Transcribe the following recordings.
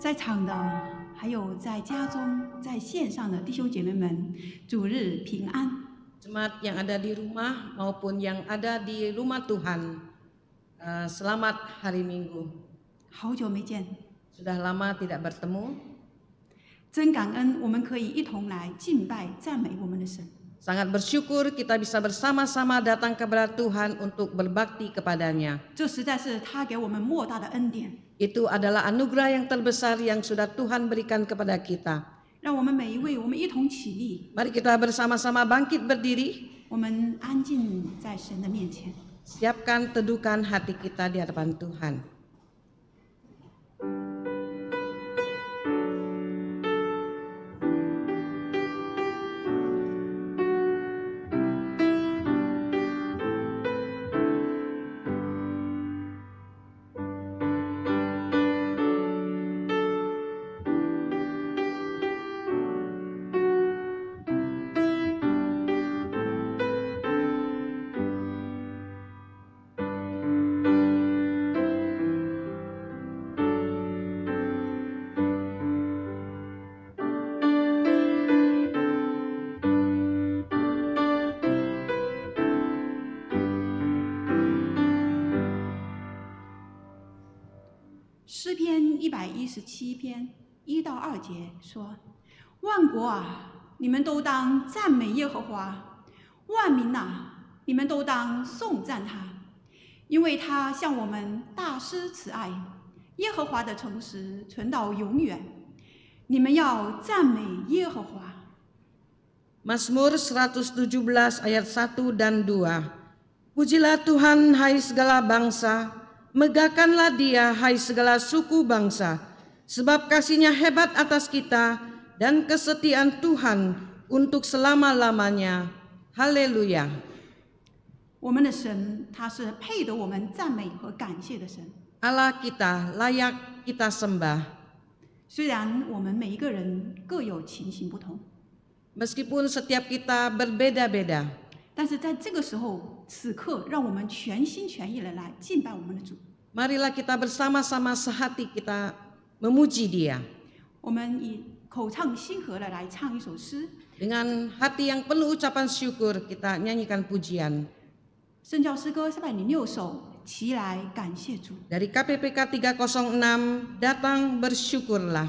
在场的，还有在家中、在线上的弟兄姐妹们，主日平安。Jemaat yang ada di rumah maupun yang ada di rumah Tuhan, selamat hari Minggu. 好久没见， Sudah lama tidak bertemu. 真感恩我们可以一同来敬拜、赞美我们的神。 Sangat bersyukur kita bisa bersama-sama datang kepada Tuhan untuk berbakti kepadanya. 这实在是他给我们莫大的恩典。 Itu adalah anugerah yang terbesar yang sudah Tuhan berikan kepada kita. 让我们每一位，我们一同起立， Mari kita bersama-sama bangkit berdiri. 我们安静在神的面前。 Siapkan teduhkan hati kita di hadapan Tuhan.诗篇117篇1到2节说：“万国啊，你们都当赞美耶和华；万民啊，你们都当颂赞他，因为他向我们大施慈爱。耶和华的诚实存到永远。你们要赞美耶和华。” Mazmur 117 ayat 1 dan 2. Pujilah Tuhan hai segala bangsa, megahkanlah Dia hai segala suku bangsa, sebab kasih-Nya hebat atas kita dan kesetiaan Tuhan untuk selama-lamanya. Haleluya. 我们的神，他是配得我们赞美和感谢的神。 Allah kita layak kita sembah. 虽然我们每一个人各有情形不同， Meskipun setiap kita berbeda-beda, 但是在这个时候、此刻，让我们全心全意的来敬拜我们的主。 marilah kita bersama-sama sehati kita memuji Dia. 我们以口唱心和的来唱一首诗。 Dengan hati yang penuh ucapan syukur kita nyanyikan pujian. 圣教诗歌306首，齐来感谢主。 Dari KPPK 306, datang bersyukurlah.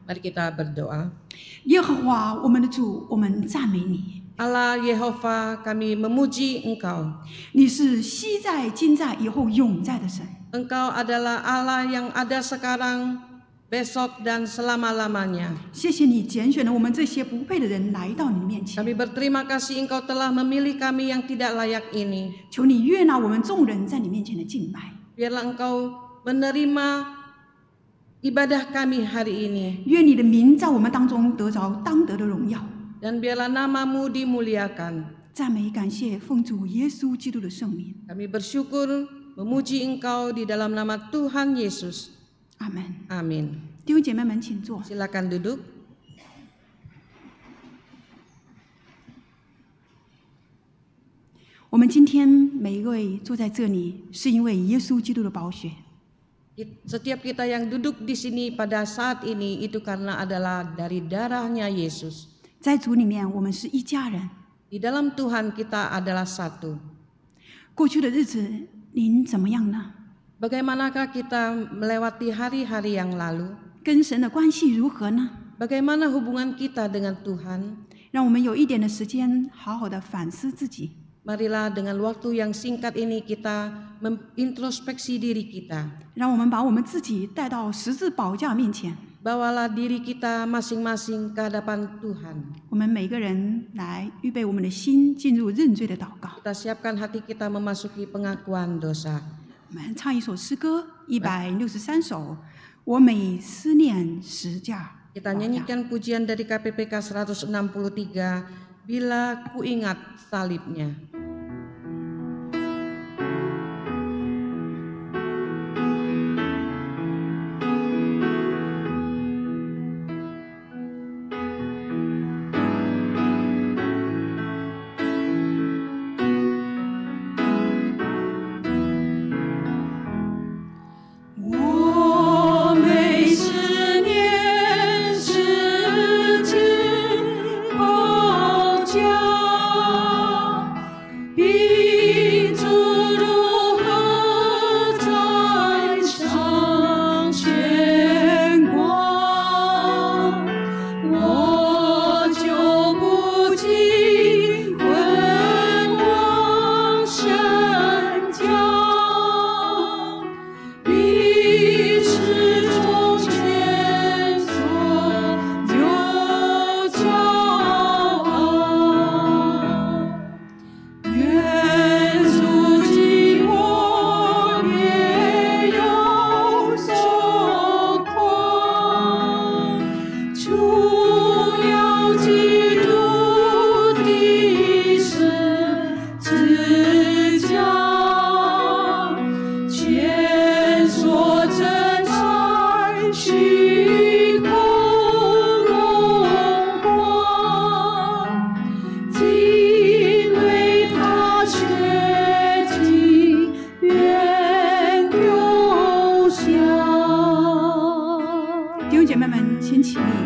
Mari kita berdoa. 耶和华，我们的主，我们赞美你。Allah Yehova, kami memuji Engkau. 你是昔在、今在、以后永在的神。 Engkau adalah Allah yang ada sekarang, besok, dan selama-lamanya. 谢谢你拣选了我们这些不配的人来到你面前， Kami berterima kasih Engkau telah memilih kami yang tidak layak ini. 求你悦纳我们众人在你面前的敬拜， Biarlah Engkau menerima ibadah kami hari ini. 愿你的名在我们当中得着当得的荣耀。 Dan biarlah nama-Mu dimuliakan. 赞美感谢奉主耶稣基督的圣名， Kami bersyukur memuji Engkau di dalam nama Tuhan Yesus. 阿门。 Amin. 弟兄姐妹们，请坐。 Silakan duduk. 我们今天每一位坐在这里，是因为耶稣基督的宝血。 Setiap kita yang duduk di sini pada saat ini itu karena adalah dari darahnya Yesus. 在主里面，我们是一家人。 Di dalam Tuhan kita adalah satu. 过去的日子，您怎么样呢？ Bagaimanakah kita melewati hari-hari yang lalu? 跟神的关系如何呢？ Bagaimana hubungan kita dengan Tuhan? 让我们有一点的时间，好好的反思自己。 Marilah dengan waktu yang singkat ini kita mengintrospeksi diri kita. 让我们把我们自己带到十字宝架面前， Bawalah diri kita masing-masing ke hadapan Tuhan. 我们每个人来预备我们的心，进入认罪的祷告。 Kita siapkan hati kita memasuki pengakuan dosa. 我们唱一首诗歌163首，我每思念十架。 Kita nyanyikan pujian dari KPPK 163, Bila ku ingat salibnya.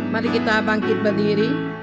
Mari kita bangkit berdiri.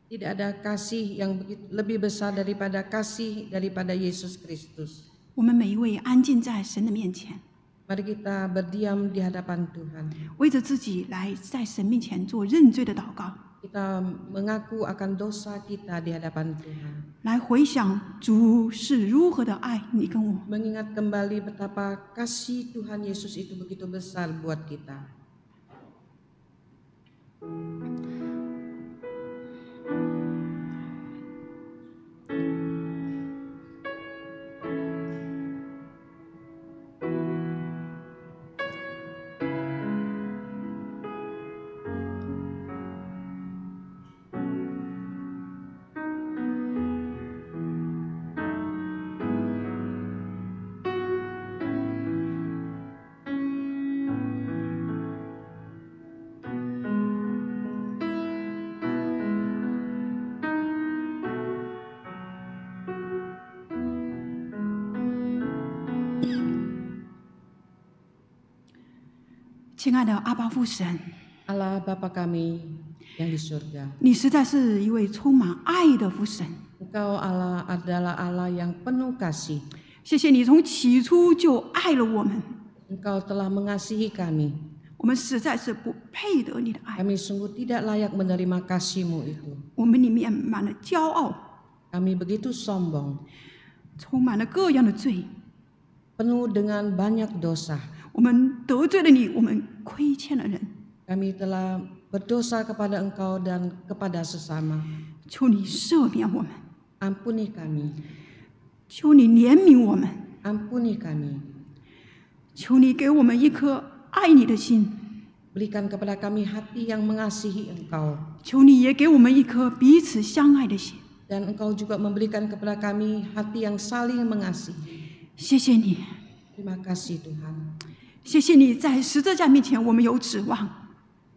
Tidak ada kasih yang lebih besar daripada kasih daripada Yesus Kristus. Mari kita berdiam di hadapan Tuhan. Kita mengaku akan dosa kita di hadapan Tuhan. Mengingat kembali betapa kasih Tuhan Yesus itu begitu besar buat kita. 亲爱的阿爸父神， Allah Bapa kami yang di surga. 你实在是一位充满爱的父神。 Engkau Allah adalah Allah yang penuh kasih. 谢谢你从起初就爱了我们， Engkau telah mengasihi kami. 我们实在是不配得你的爱， Kami sungguh tidak layak menerima kasih-Mu itu. 我们里面满了骄傲， Kami begitu sombong, 充满了各样的罪。 penuh dengan banyak dosa. 我们得罪了你，我们亏欠了人。 Kami telah berdosa kepada Engkau dan kepada sesama. 求你赦免我们， Ampuni kami, 求你怜悯我们， ampuni kami. 求你给我们一颗爱你的心， Berikan kepada kami hati yang mengasihi Engkau. 求你也给我们一颗彼此相爱的心。 Dan Engkau juga memberikan kepada kami hati yang saling mengasihi. 谢谢你， Terima kasih Tuhan. 谢谢你在十字架面前我们有指望。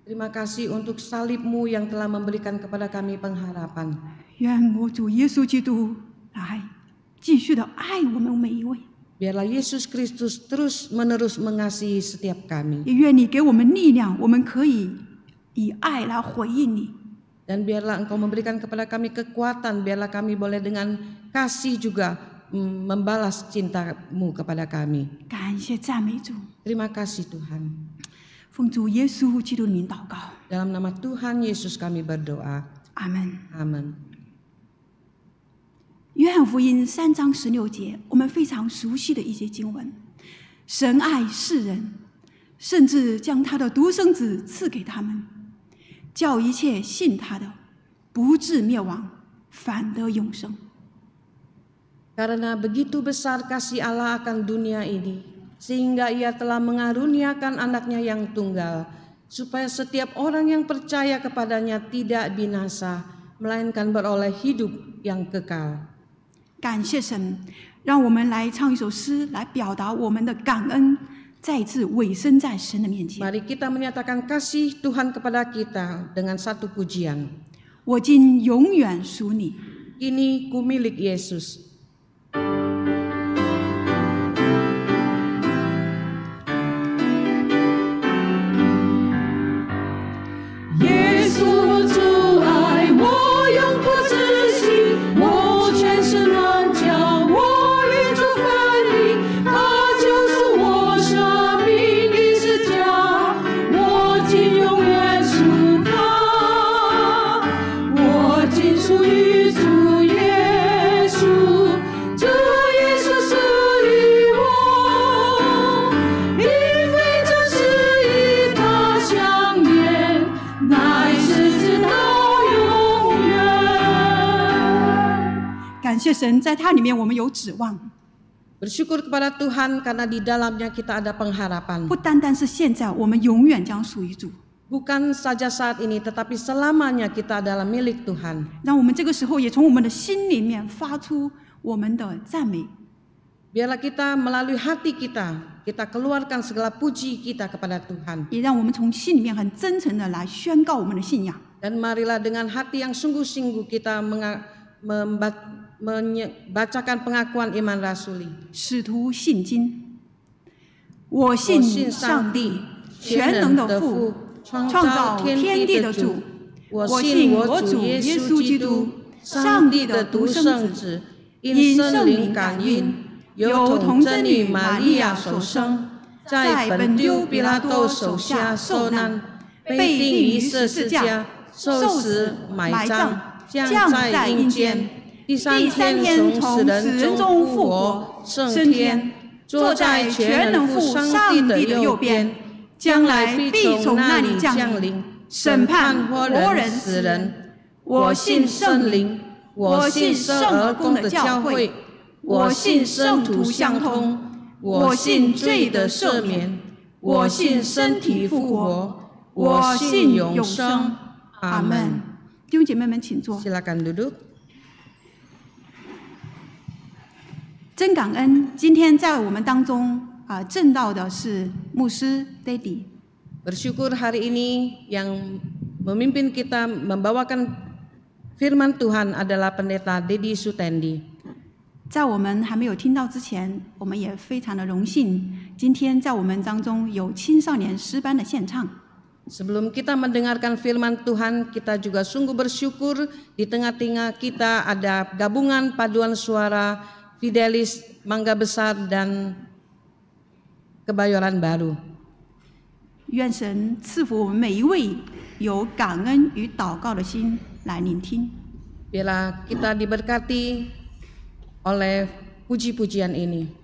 Terima kasih untuk salib-Mu yang telah memberikan kepada kami pengharapan. 愿我主耶稣基督来继续的爱我们每一位， Biarlah Yesus Kristus terus-menerus mengasihi setiap kami. 也愿你给我们力量，我们可以以爱来回应你。 Dan biarlah Engkau memberikan kepada kami kekuatan, biarlah kami boleh dengan kasih juga membalas cinta-Mu kepada kami. 感谢赞美主， Terima kasih Tuhan. 奉主耶稣基督的名祷告， Dalam nama Tuhan Yesus kami berdoa. 阿门。 Amin. 约翰福音3章16节，我们非常熟悉的一节经文：神爱世人，甚至将他的独生子赐给他们，叫一切信他的不至灭亡，反得永生。 Karena begitu besar kasih Allah akan dunia ini, sehingga Ia telah mengaruniakan anaknya yang tunggal, supaya setiap orang yang percaya kepadanya tidak binasa, melainkan beroleh hidup yang kekal. 感谢神，让我们来唱一首诗，来表达我们的感恩，再次委身在神的面前。 Mari kita menyatakan kasih Tuhan kepada kita dengan satu pujian. 我今永远属你。 Kini ku milik Yesus.神在它里面我们有指望， Bersyukur kepada Tuhan karena di dalamnya kita ada pengharapan. 不单单是现在，我们永远将属于主。 Bukan saja saat ini, tetapi selamanya kita adalah milik Tuhan. 让我们这个时候也从我们的心里面发出我们的赞美。 Biarlah kita melalui hati kita keluarkan segala puji kita kepada Tuhan. 也让我们从心里面很真诚的来宣告我们的信仰。 Dan marilah dengan hati yang sungguh-sungguh kita membacakan pengakuan iman rasuli. 使徒信经，我信上帝，全能的父，创造天地的主。我信我主耶稣基督，上帝的独生子，因圣灵感孕，由童贞女玛利亚所生，在本丢彼拉多手下受难，被钉于十字架，受死埋葬，降在阴间。 第三天从死人中复活，升天，坐在全能父上帝的右边，将来必从那里降临，审判活人死人。我信圣灵，我信圣而公的教会，我信圣徒相通，我信罪的赦免，我信身体复活，我信永生。阿门。弟兄姐妹们，请坐。 Silakan duduk. 真感恩，今天在我们当中证道的是牧师 Daddy。 Bersyukur hari ini yang memimpin kita membawakan firman Tuhan adalah pendeta Dedi Sutendi. 在我们还没有听到之前，我们也非常的荣幸，今天在我们当中有青少年诗班的献唱。Sebelum kita mendengarkan firman Tuhan, kita juga sungguh bersyukur di tengah-tengah kita ada gabungan paduan suara Fidelis Mangga Besar dan Kebayoran Baru. 愿神赐福我们每一位有感恩与祷告的心来聆听。Biarlah kita diberkati oleh puji-pujian ini.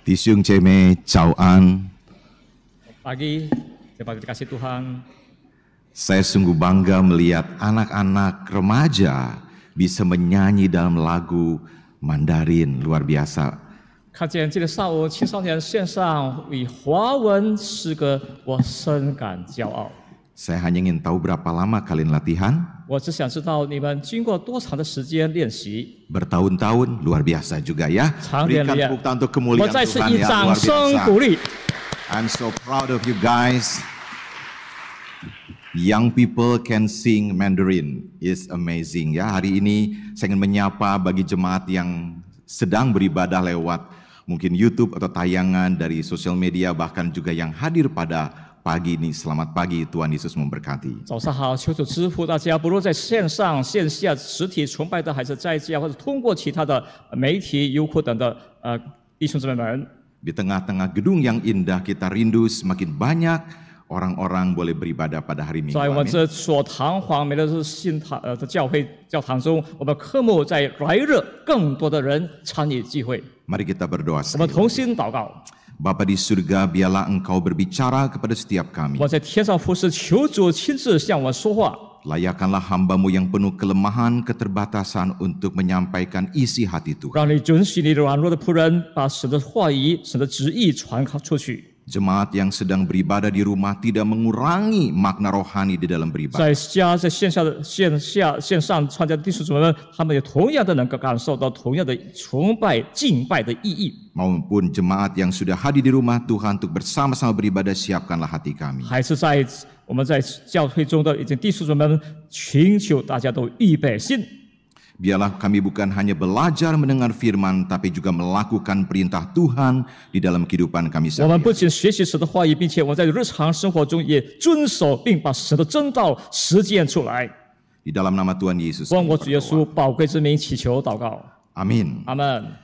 弟兄姐妹早安。 Pagi, jemaat dikasih Tuhan. Saya sungguh bangga melihat anak-anak remaja bisa menyanyi dalam lagu Mandarin, luar biasa. 看见今天上午青少年线上以华文诗歌，我深感骄傲。 Saya hanya ingin tahu berapa lama kalian latihan? 我只想知道你们经过多长的时间练习。 Bertahun-tahun, luar biasa juga ya. 长点 Berikan 练 tepuk tangan untuk 我 kemuliaan 再次 Tuhan 以 ya, 掌 luar 声 biasa. 鼓励。 I'm so proud of you guys. Young people can sing Mandarin, is amazing ya. Hari ini saya ingin menyapa bagi jemaat yang sedang beribadah lewat mungkin YouTube atau tayangan dari sosial media, bahkan juga yang hadir pada pagi ini. Selamat pagi, Tuhan Yesus memberkati. 早上好，求主祝福大家，不论在线上、线下、实体崇拜的，还是在家或者通过其他的媒体、优酷等的弟兄姊妹们。 Di tengah-tengah gedung yang indah, kita rindu semakin banyak orang-orang boleh beribadah pada hari Minggu. 在我们 Amin. 这所堂皇美的信堂的教堂中，我们渴慕在来日更多的人参与聚会。 Mari kita berdoa 我们 sekali 同 lagi. 心祷告。 Bapa di surga, biarlah Engkau berbicara kepada setiap kami. 我在天上服侍，求主亲自向我说话。 Layakkanlah hamba-Mu yang penuh kelemahan, keterbatasan untuk menyampaikan isi hati Tuhan. 让你准许你软弱的仆人把神的话语、神的旨意传出去。 Jemaat yang sedang beribadah di rumah tidak mengurangi makna rohani di dalam beribadah. 在家、在线上参加的弟兄姊妹们，他们也同样的能够感受到同样的崇拜、敬拜的意义。 Maupun jemaat yang sudah hadir di rumah Tuhan untuk bersama-sama beribadah, siapkanlah hati kami. 还是在我们在教会中的已经弟兄姊妹们，寻求大家都预备心。 Biarlah kami bukan hanya belajar mendengar firman, tapi juga melakukan perintah Tuhan di dalam kehidupan kami 我们 sehari-hari. 不仅学习神的话语，并且我们在日常生活中也遵守并把神的真道实践出来。 Di dalam nama Tuhan Yesus. 奉 kami 我主耶 berdoa. 稣宝贵之名祈求祷告， Amin. 阿门。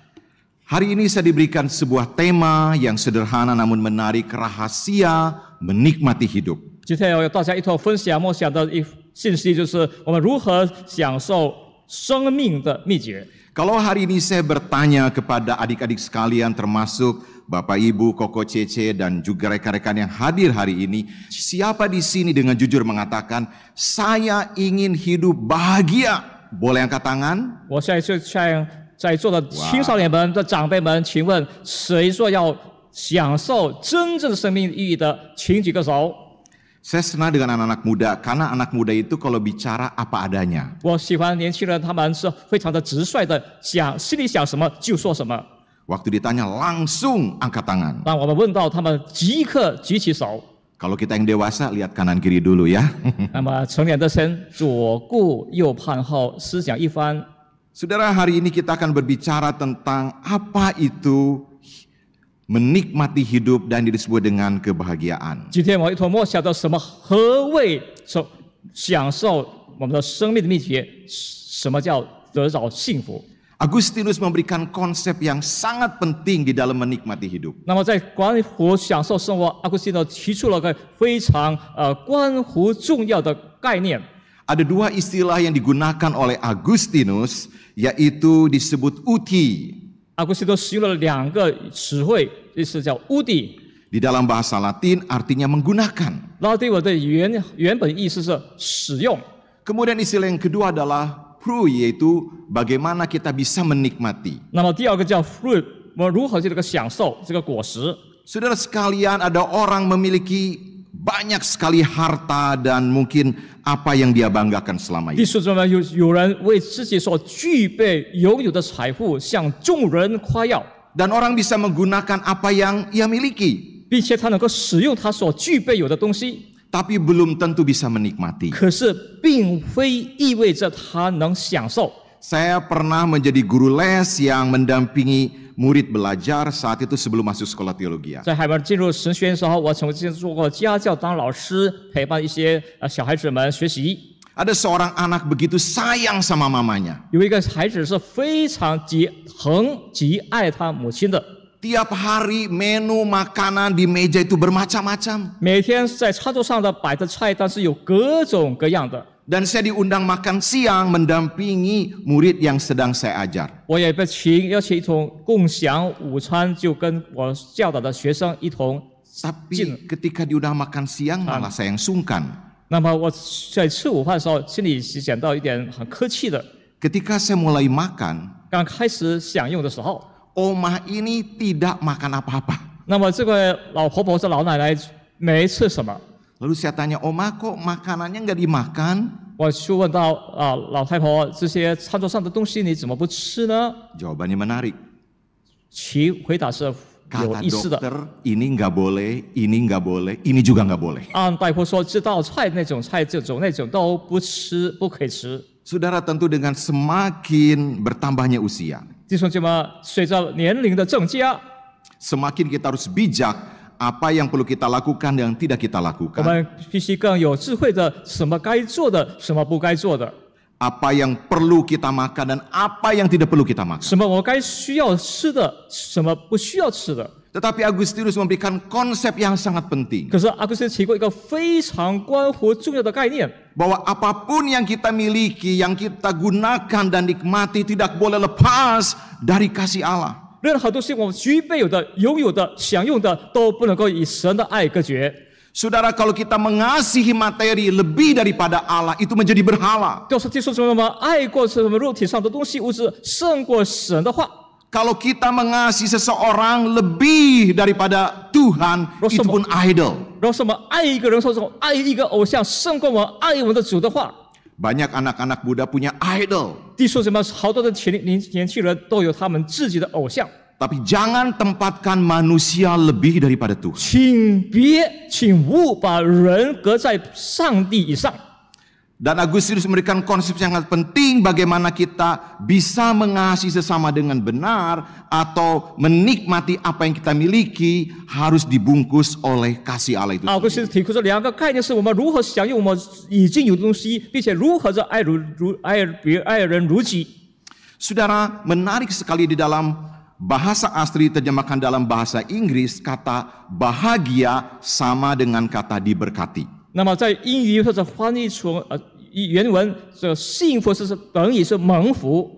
Hari ini saya diberikan sebuah tema yang sederhana namun menarik, rahasia menikmati hidup. 今天要与大家一同分享默想的信息，就是我们如何享受生命的秘诀。 Kalau hari ini saya bertanya kepada adik-adik sekalian termasuk Bapak Ibu, Koko Cece dan juga rekan-rekan yang hadir hari ini, siapa di sini dengan jujur mengatakan saya ingin hidup bahagia? Boleh angkat tangan? 我现在就向在座的青少年们的长辈们，请问谁说要享受真正生命意义的，请举个手。 Saya senang dengan anak-anak muda karena anak muda itu kalau bicara apa adanya. 我喜欢年轻人，他们是非常的直率的，心里想什么就说什么。 Waktu ditanya langsung angkat tangan. 当我们问到他们，即刻举起手。 Kalau kita yang dewasa lihat kanan kiri dulu ya. 那么成年的先左顾右盼后思想一番。 Saudara, hari ini kita akan berbicara tentang apa itu menikmati hidup dan disebut dengan kebahagiaan. 今天我们一同默想到什么？何谓享受我们的生命的秘诀？什么叫得着幸福？ Agustinus memberikan konsep yang sangat penting di dalam menikmati hidup. 那么在关乎享受生活，阿古斯丁提出了个非常关乎重要的概念。 Ada dua istilah yang digunakan oleh Agustinus, yaitu disebut uti. 阿古斯丁使用了2个词汇，意思叫乌底。 Di dalam bahasa Latin artinya menggunakan. 拉丁文的原本意思是使用。 Kemudian istilah yang kedua adalah pro, yaitu bagaimana kita bisa menikmati. 那么第2个叫 fruit， 我们如何这个享受这个果实？ Saudara sekalian, ada orang memiliki banyak sekali harta dan mungkin apa yang dia banggakan selama 弟 ini. 兄姊妹，有人为自己所具备拥有的财富向众人夸耀， Dan orang bisa menggunakan apa yang ia miliki, 并且他能够使用他所具备有的东西， tapi belum tentu bisa menikmati. 可是并非意味着他能享受。 Saya pernah menjadi guru les yang mendampingi murid belajar saat itu sebelum masuk sekolah teologi. 在还没进入神学院的时候，我曾经做过家教，当老师陪伴一些小孩子们学习。 Ada seorang anak begitu sayang sama mamanya. 有一个孩子是非常极爱他母亲的， Tiap hari menu makanan di meja itu bermacam-macam. 每天在餐桌上的摆的菜单是有各种各样的。 Dan saya diundang makan siang mendampingi murid yang sedang saya ajar. 我也被邀请一同共享午餐，就跟我教导的学生一同。 Tapi ketika diundang makan siang malah saya yang sungkan. 那么我在吃午饭的时候，心里是感到一点很客气的。 Ketika saya mulai makan, 刚开始享用的时候， Oma ini tidak makan apa-apa. 那么这个老婆婆、这老奶奶没吃什么， Lalu saya tanya, Oma kok makanannya nggak dimakan? 我就问到老太婆，这些餐桌上的东西你怎么不吃呢？ Jawabannya menarik. 其回答是有 Kata 意思的。 dokter, ini nggak boleh, ini nggak boleh, ini juga nggak boleh. 按大夫说，这道菜、那种菜、这种那种都不吃，不可以吃。 Saudara, tentu dengan semakin bertambahnya usia, 弟兄姐妹，随着年龄的增加， semakin kita harus bijak apa yang perlu kita lakukan dan tidak kita 我 lakukan. 们必须更有智慧的，什么该做的，什么不该做的， Apa yang perlu kita makan dan apa yang tidak perlu kita makan. 什么我该需要吃的，什么不需要吃的。 Tetapi Agustinus memberikan konsep yang sangat penting. 可是阿古斯提过一个非常关乎重要的概念， Bahwa apapun yang kita miliki, yang kita gunakan dan nikmati tidak boleh lepas dari kasih Allah. 任何东西我们具备有的、拥有的、享用的，都不能够以神的爱隔绝。 Saudara, kalau kita mengasihi materi lebih daripada Allah, itu menjadi berhala. 就是弟兄姊妹们，爱过什么肉体上的东西物质，胜过神的话。 Kalau kita mengasihi seseorang lebih daripada Tuhan, itu pun idol. 然后什么爱一个人，说什么爱一个偶像，胜过我们爱我们的主的话。 Banyak anak-anak muda punya idol. 弟兄姊妹，好多的年轻人都有他们自己的偶像， Tapi jangan tempatkan manusia lebih daripada Tuhan. 请勿把人隔在上帝以上。 Dan Agustinus memberikan konsep yang sangat penting bagaimana kita bisa mengasihi sesama dengan benar atau menikmati apa yang kita miliki harus dibungkus oleh kasih Allah itu. 阿古斯提出这2个概念，是我们如何享用我们已经有的东西，并且如何着爱人如己。 Saudara, menarik sekali di dalam bahasa asli terjemahkan dalam bahasa Inggris, kata bahagia sama dengan kata diberkati. 那么在英语或者翻译成原文，这个幸福是等于是蒙福。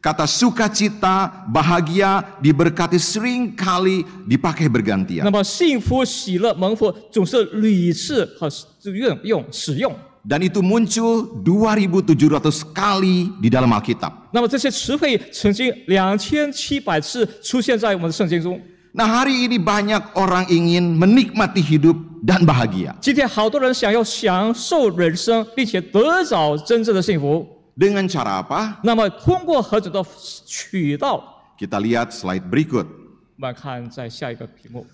Kata sukacita, bahagia, diberkati sering kali dipakai 那 bergantian. 么幸福、喜乐、蒙福总是屡次和使用。 Dan itu muncul 2.700 kali di dalam Alkitab. 那么这些词汇曾经2700次出现在我们的圣经中。 Nah, hari ini banyak orang ingin menikmati hidup dan bahagia. 今天好多人想要享受人生，并且得着真正的幸福。 Dengan cara apa? 那么通过何种的渠道？ Kita lihat slide berikut. 我们看在下一个屏幕。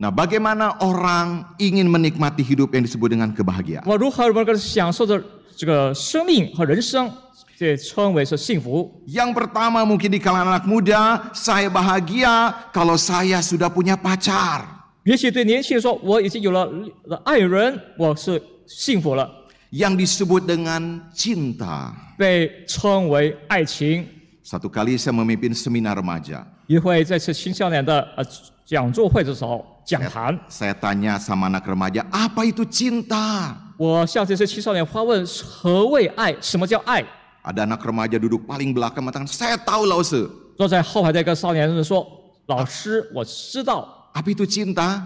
Nah, bagaimana orang ingin menikmati hidup yang disebut dengan kebahagiaan? 我如何能够享受着这个生命和人生？这称为是幸福。 Yang pertama mungkin di kalangan anak muda, saya bahagia kalau saya sudah punya pacar. 也许对年轻人说，我已经有了爱人，我是幸福了， Yang disebut dengan cinta. 被称为爱情。 Satu kali saya memimpin seminar remaja. 也会在这青少年的讲座会的时候讲坛， Saya tanya sama anak remaja, apa itu cinta? 我向这些青少年发问：何谓爱？什么叫爱？ Ada anak remaja duduk paling belakang mengatakan, saya tahu Lao Se. 坐在后排的一个少年人说：“老师，我知道 Apa itu cinta?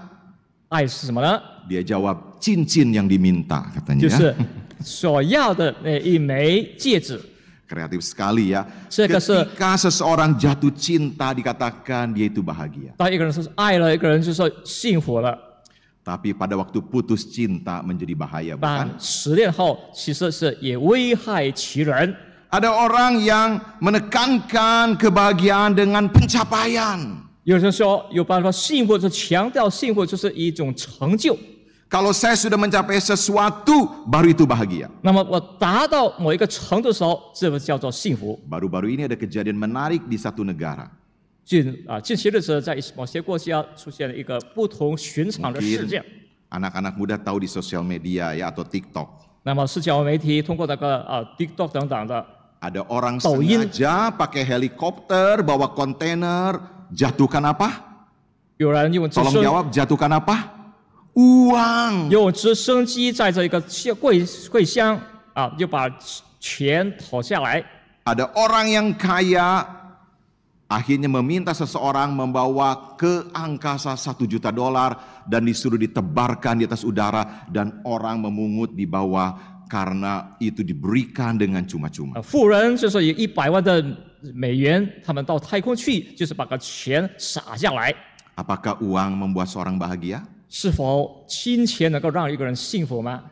爱是什么呢？ Dia jawab, cincin yang diminta 就 katanya. 是所要的那一枚戒指。 Kreatif sekali ya. Saya rasa- Ketika seseorang jatuh cinta dikatakan dia itu bahagia. 当一个人是爱了，一个人就说幸福了。 Tapi pada waktu putus cinta menjadi bahaya, 但 bukan? 失恋后其实是也危害其人。 Ada orang yang menekankan kebahagiaan dengan pencapaian. 有人说有办法幸福，就强调幸福就是一种成就。 Kalau saya sudah mencapai sesuatu, baru itu bahagia. 那么我达到某一个程度的时候，这个叫做幸福。 Baru-baru ini ada kejadian menarik di satu negara. 近些日子在某些国家出现了一个不同寻常的事 Mungkin 件。 anak-anak muda tahu di sosial media ya atau TikTok. 那么社交媒体通过那个TikTok 等等的， Ada orang Tauin. sengaja pakai helikopter, bawa kontainer, jatuhkan apa? 有人用直 Tolong 升 jawab, jatuhkan apa? Uang. 用直升机在这一个柜箱就把钱投下来。 Ada orang yang kaya akhirnya meminta seseorang membawa ke angkasa $1 juta dan disuruh ditebarkan di atas udara dan orang memungut di bawah karena itu diberikan dengan cuma-cuma. 富人就是以100万的美元，他们到太空去，就是把个钱撒下来。 Apakah uang membuat seorang bahagia? 是否金钱能够让一个人幸福吗？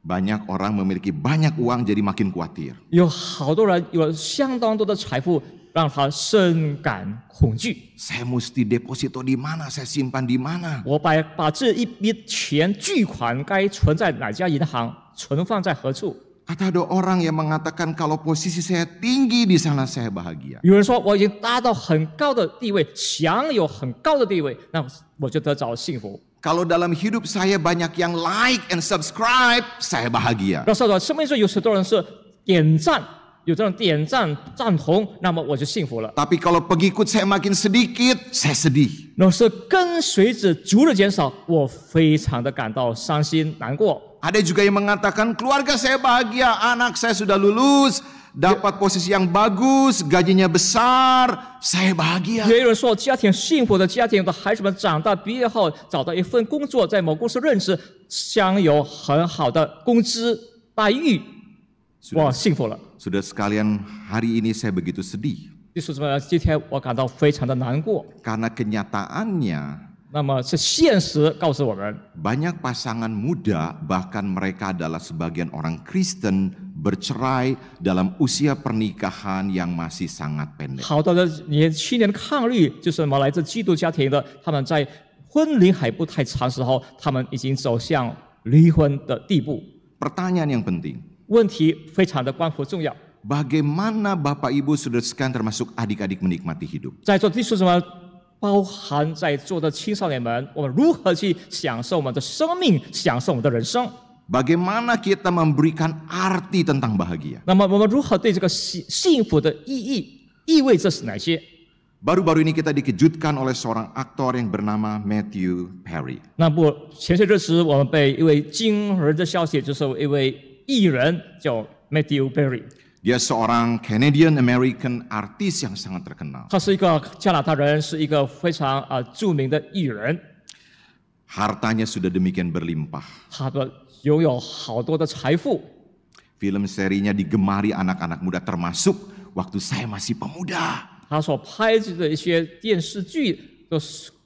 Banyak orang memiliki banyak uang jadi makin khawatir. 有好多人有了相当多的财富，让他深感恐惧。 Saya mesti deposito di mana? Saya simpan di mana? 我把这一笔钱巨款该存在哪家银行，存放在何处？ Atau ada orang yang mengatakan kalau posisi saya tinggi di sana saya bahagia. 有人说我已经达到很高的地位，享有很高的地位，那我就得着了幸福。 Kalau dalam hidup saya banyak yang like and subscribe, saya bahagia. 要说到生命中有许多人是点赞，有这种点赞赞同，那么我就幸福了。 Tapi kalau pengikut saya makin sedikit, saya sedih. 若是跟随着逐日减少，我非常的感到伤心难过。 Ada juga yang mengatakan keluarga saya bahagia, anak saya sudah lulus, dapat posisi yang bagus, gajinya besar, saya bahagia. 也有人说家庭幸福的家庭的孩子们长大毕业后找到一份工作，在某公司任职，享有很好的工资待遇，我幸福了。 Sudah sekalian, hari ini saya begitu sedih. 就是什么？今天我感到非常的难过。 Karena kenyataannya 那么是现实告诉我们， banyak pasangan muda bahkan mereka adalah sebagian orang Kristen bercerai dalam usia pernikahan yang masih sangat pendek. 好多的年轻年的抗力，就是什么来自基督家庭的，他们在婚龄还不太长时候，他们已经走向离婚的地步。 Pertanyaan yang penting, 问题非常的关乎重要。 bagaimana Bapak Ibu Saudara sekalian termasuk adik-adik menikmati hidup? 在座的是什么？包含在座的青少年们，我们如何去享受我们的生命，享受我们的人生？ Bagaimana kita memberikan arti tentang bahagia? 那么我们如何对这个幸福的意味这是哪些？ Baru-baru ini kita dikejutkan oleh seorang aktor yang bernama Matthew Perry. 那不，前些日子我们被一位惊人的消息，就是一位艺人叫 Matthew Perry， Dia seorang Canadian American artis yang sangat terkenal. 他是一个加拿大人，是一个非常著名的艺人， Hartanya sudah demikian berlimpah. 他的拥有好多的财富。 Film serinya digemari anak-anak muda termasuk waktu saya masih pemuda. 他所拍制的一些电视剧都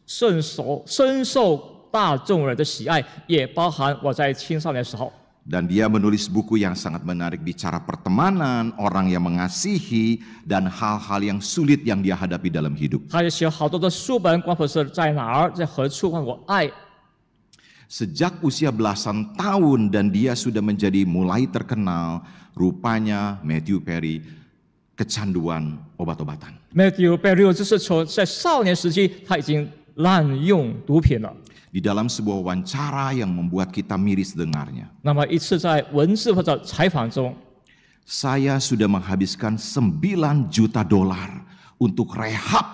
深受大众人的喜爱，也包含我在青少年时候。 Dan dia menulis buku yang sangat menarik bicara pertemanan, orang yang mengasihi, dan hal-hal yang sulit yang dia hadapi dalam hidup. 他也写了好多的书本，关乎是在哪儿，在何处，关乎爱。 Sejak usia belasan tahun dan dia sudah menjadi mulai terkenal, rupanya Matthew Perry kecanduan obat-obatan. Matthew Berry 就是在少年时期他已经滥用毒品了。 Di dalam sebuah wawancara yang membuat kita miris dengarnya. 那么一次在文字或者采访中， Saya sudah menghabiskan 9 juta dolar untuk rehab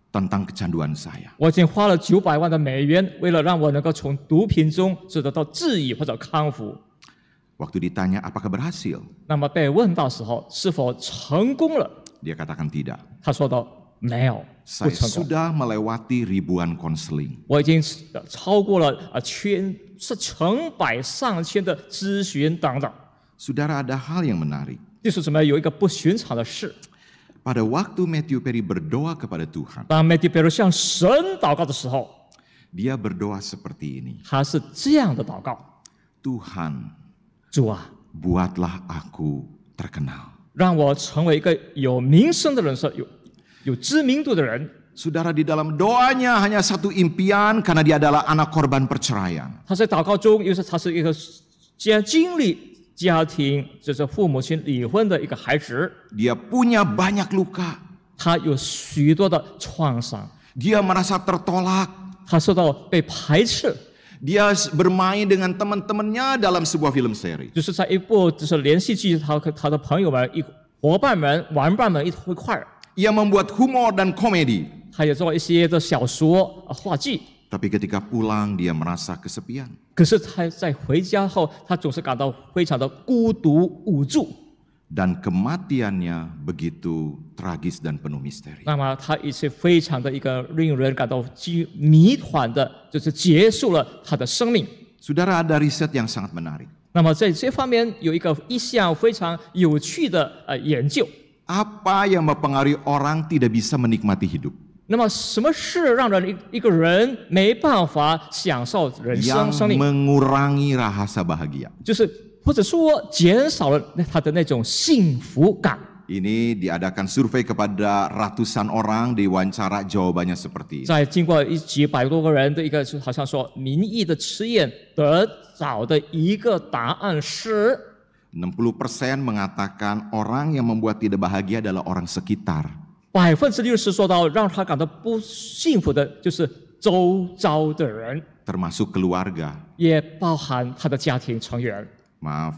tentang kecanduan saya. 我已经花了900万的美元，为了让我能够从毒品中得到治愈或者康复。 Waktu ditanya apakah berhasil, 那么被问到时候是否成功了， dia katakan tidak. 他说道没有，不 Saya 成功。 sudah melewati ribuan konseling. 我已经超过了成百上千的咨询等等。 Saudara, ada hal yang menarik. 弟兄姊妹，有一个不寻常的事， Pada waktu Matthew Perry berdoa kepada Tuhan, 当 Matthew Berry 向神祷告的时候， dia berdoa seperti ini. 他是这样的祷告： Tuhan, 主啊， buatlah aku terkenal. 让我成为一个有名声的人，有知名度的人。 Saudara, di dalam doanya hanya satu impian karena dia adalah anak korban perceraian. 他在祷告中，因为他是一个经历家庭就是父母亲离婚的一个孩子， Dia punya banyak luka. 他有许多的创伤， Dia merasa tertolak. 他受到被排斥， Dia bermain dengan teman-temannya dalam sebuah film seri. 就是在一部就是连续剧，他的朋友们、伙伴们、玩伴们一块儿， Ia membuat humor dan komedi. 他也做一些的小说、话剧。 Tapi ketika pulang dia merasa kesepian. 可是他在回家后，他总是感到非常的孤独无助。 Dan kematiannya begitu tragis dan penuh misteri. 那么他也是非常的一个令人感到谜团的，就是结束了他的生命。 Saudara, ada riset yang sangat menarik. 那么在这方面有一项非常有趣的研究。 Apa yang mempengaruhi orang tidak bisa menikmati hidup? 那么什么是让一个人没办法享受人生 Yang 命？ mengurangi rasa bahagia. 就是或者说减少了他的那种幸福感。 Ini diadakan survei kepada ratusan orang, diwawancara jawabannya seperti ini. 在经过几百多个人的一个好像说民意的实验得找的一个答案是。 60% mengatakan orang yang membuat tidak bahagia adalah orang sekitar. 60%说到让他感到不幸福的，就是周遭的人， Termasuk keluarga. 也包含他的家庭成员。 Maaf,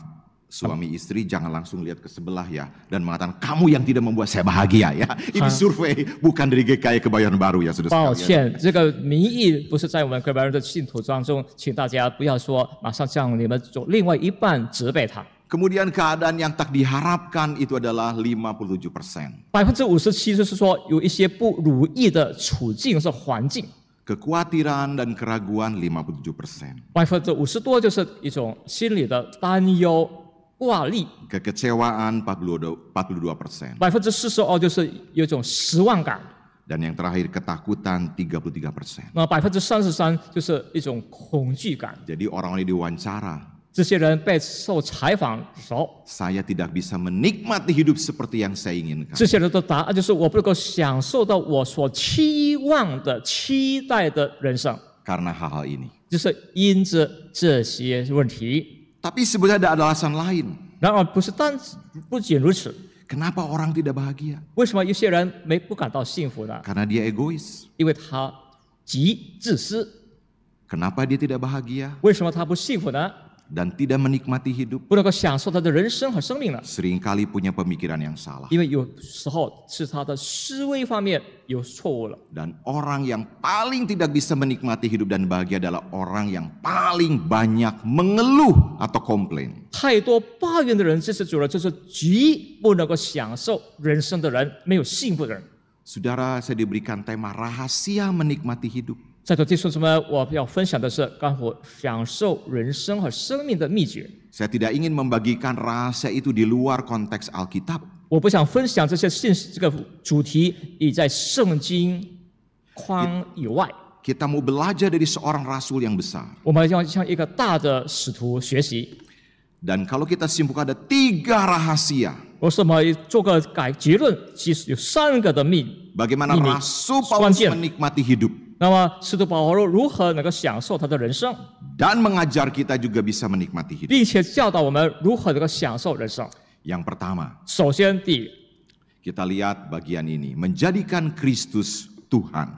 suami istri jangan langsung lihat ke sebelah ya. Dan mengatakan, kamu yang tidak membuat saya bahagia ya. Ini survei, bukan dari GKI Kebayoran Baru ya, saudara 抱 sekalian. 歉，这个民意不是在我们各班人的信徒当中，请大家不要说马上向你们另外一半责备他。 Kemudian keadaan yang tak diharapkan itu adalah 57%. 57%就是说有一些不如意的处境是环境。 Kekhawatiran dan keraguan 57%. 50%多就是一种心理的担忧、挂虑。 Kekecewaan 42%. 42%就是有一种失望感。 Dan yang terakhir ketakutan 33%. 那33%就是一种恐惧感。 Jadi orang-orang diwawancara, 这些人被受采访的时候， saya tidak bisa menikmati hidup seperti yang saya inginkan. 这些人的答案就是我不能够享受到我所期望的、期待的人生， Karena hal-hal ini. 就是因着这些问题。 Tapi sebenarnya ada alasan lain. 然而不仅如此， Kenapa orang tidak bahagia? 为什么有些人不感到幸福呢？ Karena dia egois. 因为他极自私。 Kenapa dia tidak bahagia 为什么他不幸福呢？ dan tidak menikmati hidup? 不能够享受他的人生和生命呢？ Seringkali punya pemikiran yang salah. 因为有时候是他的思维方面有错误了。 Dan orang yang paling tidak bisa menikmati hidup dan bahagia adalah orang yang paling banyak mengeluh atau komplain. 太多抱怨的人，这是主要就是极不能够享受人生的人，没有幸福的人。 Saudara, saya diberikan tema rahasia menikmati hidup. 在座弟兄姊妹，我要分享的是关乎享受人生和生命的秘诀。 Saya tidak ingin membagikan rahasia itu di luar konteks Alkitab. 我不想分享这些这个主题已在圣经框以外。 Kita mau belajar dari seorang rasul yang besar. 我们要向一个大的使徒学习。 Dan kalau kita simpulkan ada 3 rahasia. 我什么做个结论，其实有3个的秘 Bagaimana 秘密 Rasul 关 Paulus 键。 menikmati hidup. 那么使徒保罗如何能够享受他的人生， Dan mengajar kita juga bisa menikmati hidup. 并且教导我们如何能够享受人生。 Yang pertama, 首先，第一， Kita lihat bagian ini, menjadikan Kristus Tuhan.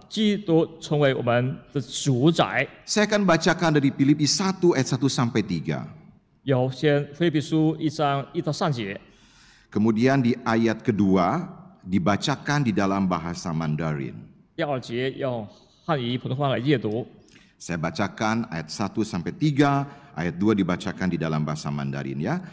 基督成为我们的主宰。 Saya akan bacakan dari Filipi 1 ayat 1 sampai 3. 有先腓立比书1章1到3节， Kemudian di ayat kedua dibacakan di dalam bahasa Mandarin. 第2节用汉语普通话来阅读。 Saya bacakan ayat 1 sampai 3, ayat 2 dibacakan di dalam bahasa Mandarin ya.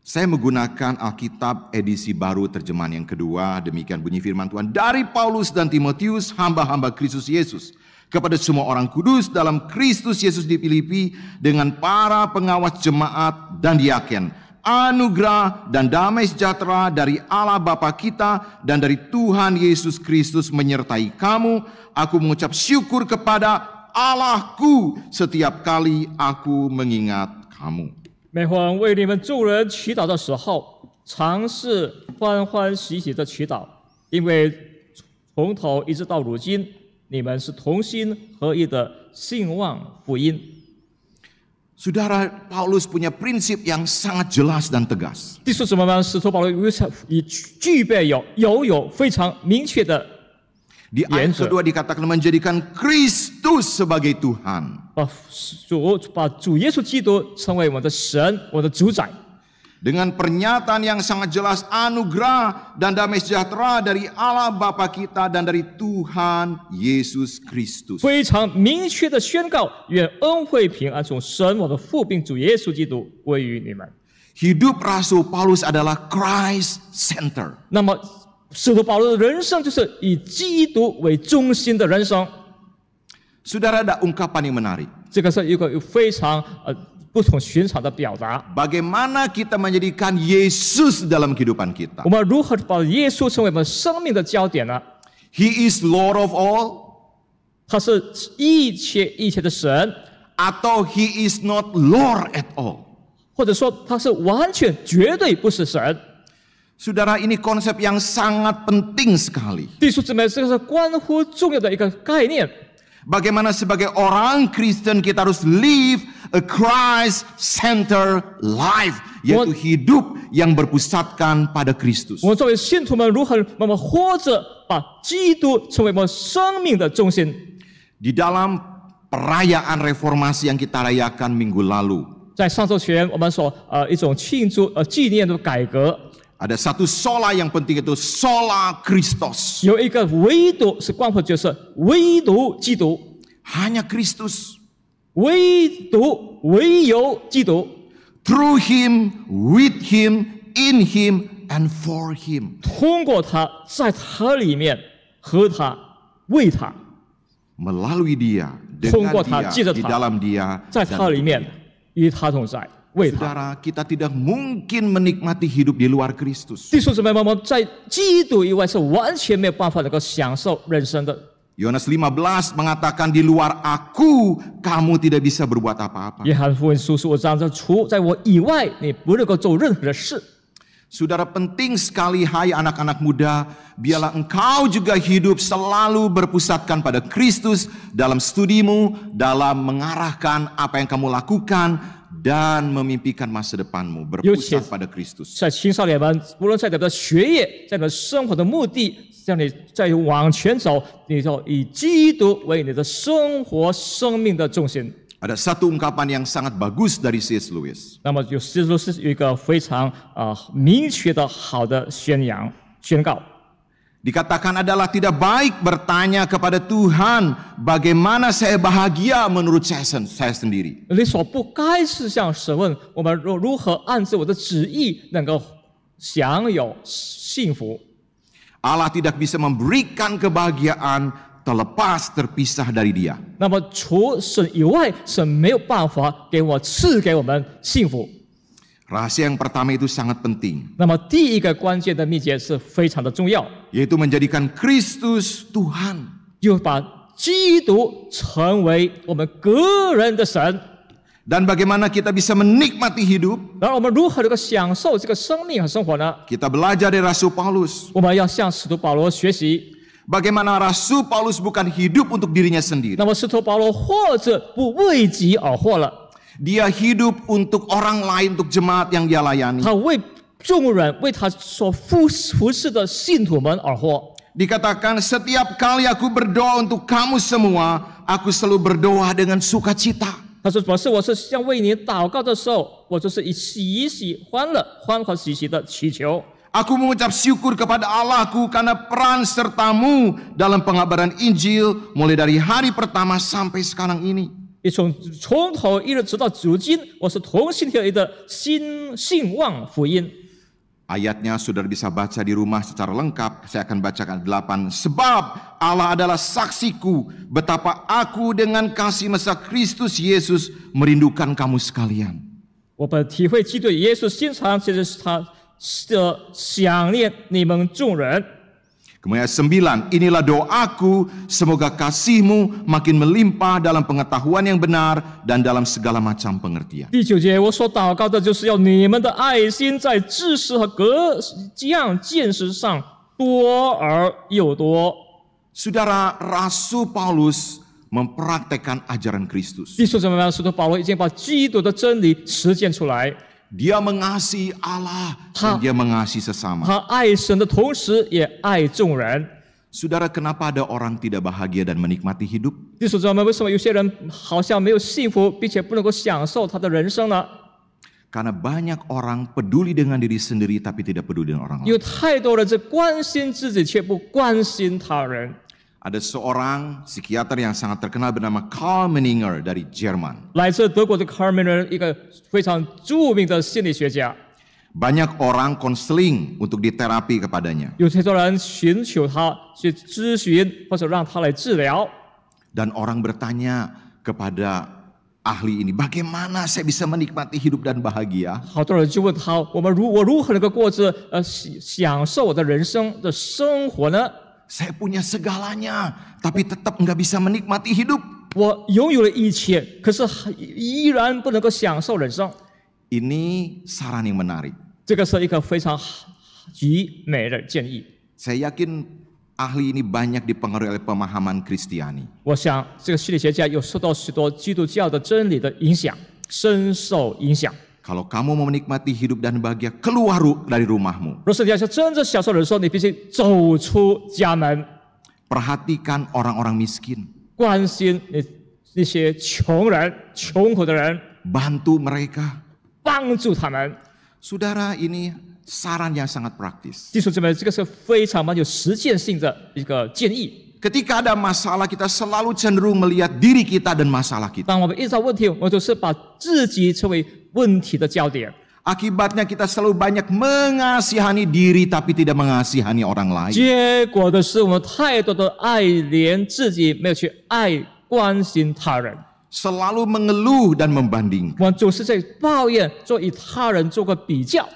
Saya menggunakan Alkitab edisi baru terjemahan yang kedua. Demikian bunyi firman Tuhan. Dari Paulus dan Timotius, hamba-hamba Kristus Yesus, kepada semua orang kudus dalam Kristus Yesus di Filipi, dengan para pengawas jemaat dan diaken. Anugerah dan damai sejahtera dari Allah Bapa kita dan dari Tuhan Yesus Kristus menyertai kamu. Aku mengucap syukur kepada Allahku setiap kali aku mengingat kamu. 每逢为你们众人祈祷的时候，常是欢欢喜喜的祈祷，因为从头一直到如今，你们是同心合意的信望福音。 Saudara, Paulus punya prinsip yang sangat jelas dan tegas. 弟兄姊妹们，使徒保罗具备有非常明确的 Di ayat kedua dikatakan menjadikan Kristus sebagai Tuhan. 把主耶稣基督成为我们的神，我的主宰。 Dengan pernyataan yang sangat jelas anugerah dan damai sejahtera dari Allah Bapa kita dan dari Tuhan Yesus Kristus. 非常明确的宣告，愿恩惠平安从神我的父并主耶稣基督归于你们。 Hidup Rasul Paulus adalah Christ Center. 那么，使徒保罗的人生就是以基督为中心的人生。 Saudara, ada ungkapan yang menarik. 这个是一个非常不同寻常的表达。 Bagaimana kita menjadikan Yesus dalam kehidupan kita? 我们如何把耶稣成为我们生命的焦点呢？ He is Lord of all, 他是一切的神， atau He is not Lord at all. 或者说他是完全绝对不是神。 Saudara, ini konsep yang sangat penting sekali. 弟兄姊妹，这个是关乎重要的一个概念。 Bagaimana sebagai orang Kristen kita harus live a Christ-centered life, yaitu hidup yang berpusatkan pada Kristus. 我们作为信徒们，如何我们活着，把基督成为我们生命的中心？ Di dalam perayaan reformasi yang kita rayakan minggu lalu, 在上周前，我们所一种庆祝纪念的改革， ada satu sola yang penting, itu sola Christos. 有一个唯独是关乎，就是唯独基督， Hanya Kristus. 唯有基督， Through Him, with Him, in Him, and for Him. 通过他，在他里面，和他，为他， Melalui Dia, 通过 dengan 他， Dia, 借着 di 他， dalam Dia, 在 dan 他里 untuk 面 Dia. 与他同在，为他。 Saudara, kita tidak mungkin menikmati hidup di luar Kristus. 弟兄姊妹们，我们在基督以外是完全没有办法能够享受人生的。 Yohanes 15 mengatakan di luar aku kamu tidak bisa berbuat apa-apa. 约翰福音书15章，除在我以外，你不能够做任何的事。 Saudara, penting sekali, hai anak-anak muda, biarlah engkau juga hidup selalu berpusatkan pada Kristus dalam studimu, dalam mengarahkan apa yang kamu lakukan, dan memimpikan masa depanmu berpusat pada Kristus. 在青少年们，无论在你的学业，在你的生活的目的，让你再往前走，你就以基督为你的生活生命的重心。 Ada satu ungkapan yang sangat bagus dari C.S. Lewis. 那么有C.S. Lewis有一个非常明确的好的宣告。 Dikatakan adalah tidak baik bertanya kepada Tuhan bagaimana saya bahagia menurut saya sendiri. 你所不该是向神问我们如何按照我的旨意能够享有幸福。 Allah tidak bisa memberikan kebahagiaan terlepas terpisah dari Dia. 那么除神以外，神没有办法赐给我们幸福。 Rahasia yang pertama itu sangat penting, 那么第一个关键的秘诀是非常的重要， yaitu menjadikan Kristus Tuhan. 就把基督成为我们个人的神。 Dan bagaimana kita bisa menikmati hidup? 然后我们如何能够享受这个生命和生活呢？ Kita belajar dari Rasul Paulus. 我们要向使徒保罗学习。 Bagaimana Rasul Paulus bukan hidup untuk dirinya sendiri. 那么使徒保罗或者不为己而活了， Dia hidup untuk orang lain, untuk jemaat yang dia layani. 他为众人为他所服侍的信徒们而活。 Dikatakan setiap kali aku berdoa untuk kamu semua, aku selalu berdoa dengan sukacita. 他说：“表示我是像为你祷告的时候，我就是以欢欢喜喜的祈求。 Aku mengucap syukur kepada Allahku karena peran sertamu dalam pengabaran Injil mulai dari hari pertama sampai sekarang ini. 也从头一直直到如今，我是同心合一的信望福音。” Ayatnya saudara bisa baca di rumah secara lengkap. Saya akan bacakan 8. Sebab Allah adalah saksiku betapa aku dengan kasih mesra Kristus Yesus merindukan kamu sekalian. 我本体会基督耶稣心肠，其实是他的想念你们众人。 Kemudian 9, inilah doaku, semoga kasihmu makin melimpah dalam pengetahuan yang benar dan dalam segala macam pengertian. 第9节，我所祷告的就是要你们的爱心在知识和各样见识上多而又多。 Saudara, Rasul Paulus mempraktekkan ajaran Kristus. 弟兄姊妹们，使徒保罗已经把基督的真理实践出来。 Dia mengasihi Allah dan dia mengasihi sesama. 他爱神的同时，也爱众人。 Saudara, kenapa ada orang tidak bahagia dan menikmati hidup? 弟兄姊妹们，为什么有些人好像没有幸福，并且不能够享受他的人生呢？ Karena banyak orang peduli dengan diri sendiri tapi tidak peduli dengan orang lain. 有太多人只关心自己，却不关心他人。 Ada seorang psikiater yang sangat terkenal bernama Karl Menninger dari Jerman. 来自德国的卡尔梅人，一个非常著名的心理学家。 Banyak orang konseling untuk diterapi kepadanya. 有太多人寻求他去咨询，或者让他来治疗。 Dan orang bertanya kepada ahli ini, bagaimana saya bisa menikmati hidup dan bahagia? 好多人就问他：我如何能够过着享受我的人生的生活呢？ Saya punya segalanya, tapi tetap nggak bisa menikmati hidup. 我拥有了一切，可是依然不能够享受人生。 Ini saran yang menarik. 这个是一个非常极美的建议。 Saya yakin ahli ini banyak dipengaruhi oleh pemahaman Kristiani. 我想，这个心理学家有受到许多基督教的真理的影响，深受影响。 Kalau kamu mau menikmati hidup dan bahagia, keluar dari rumahmu. 若是你要想真正享受人生，你必须走出家门， Perhatikan orang-orang miskin. 关心那些穷人、穷苦的人， Bantu mereka. 帮助他们。 Saudara, ini saran yang sangat praktis. 弟兄姊妹，这个是非常有实践性的一个建议。 Ketika ada masalah, kita selalu cenderung melihat diri kita dan masalah kita. 当我们遇到问题，我们就是把自己成为问题的焦点。 Akibatnya kita selalu banyak mengasihani diri tapi tidak mengasihani orang lain. 结果的是，我们太多的爱怜自己，没有去爱关心他人。 Selalu mengeluh dan membandingkan. 我们总是在抱怨，做与他人做个比较。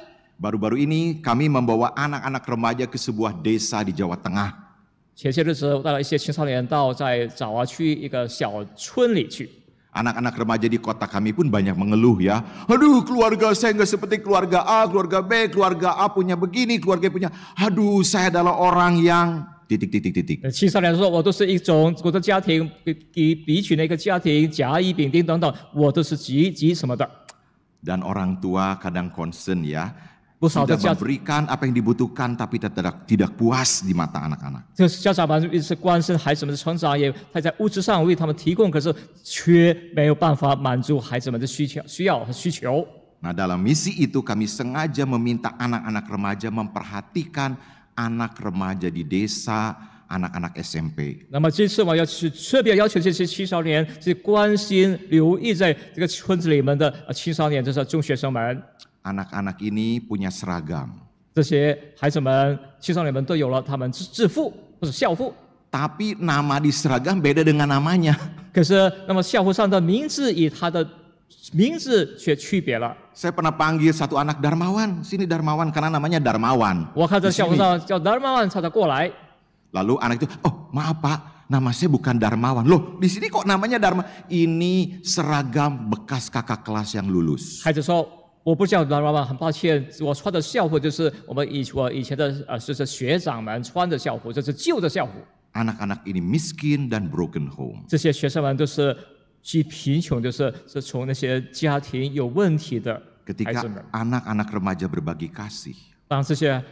Baru-baru ini kami membawa anak-anak remaja ke sebuah desa di Jawa Tengah. 前些日子，我带了一些青少年到在爪哇区一个小村里去。 Anak-anak remaja di kota kami pun banyak mengeluh ya. Aduh, keluarga saya nggak seperti keluarga A, keluarga B, keluarga A punya begini, keluarga punya. Aduh, saya adalah orang yang titik. 青少年说：“我都是一种我的家庭比起那个家庭甲乙丙丁等等，我都是几什么的。” Dan orang tua kadang concern ya. 不少的 Sudah 家 memberikan apa yang dibutuhkan tapi tidak puas di mata anak-anak. 就是家长们一直关心孩子们的成长，也他在物质上为他们提供，可是却没有办法满足孩子们的需要和需求。 Nah, dalam misi itu kami sengaja meminta anak-anak remaja memperhatikan anak remaja di desa, anak-anak SMP. 那么这次我要去特别要求这些青少年去关心、留意在这个村子里面的青少年，就是中学生们。 Anak-anak ini punya seragam. 这些孩子们、青少年们都有了他们制服或者校服， Tapi nama di seragam beda dengan namanya. 可是那么校服上的名字与他的名字却区别了。 Saya pernah panggil satu anak Darmawan, sini Darmawan karena namanya Darmawan. 我看在 Di 校服 sini. 上叫 Darmawan， 他过来。 Lalu anak itu, oh maaf Pak, nama saya bukan Darmawan. Loh, di sini kok namanya Dharma? Ini seragam bekas kakak kelas yang lulus. 孩子说：“我不叫 Darmawan， 很抱歉，我穿的校服就是我以前的就是学长们穿的校服，这是旧的校服。” Anak-anak ini miskin dan broken home. 这些学生们都是极贫穷，是从那些家庭有问题的孩 Ketika 子们。 anak-anak remaja berbagi kasih, 当这些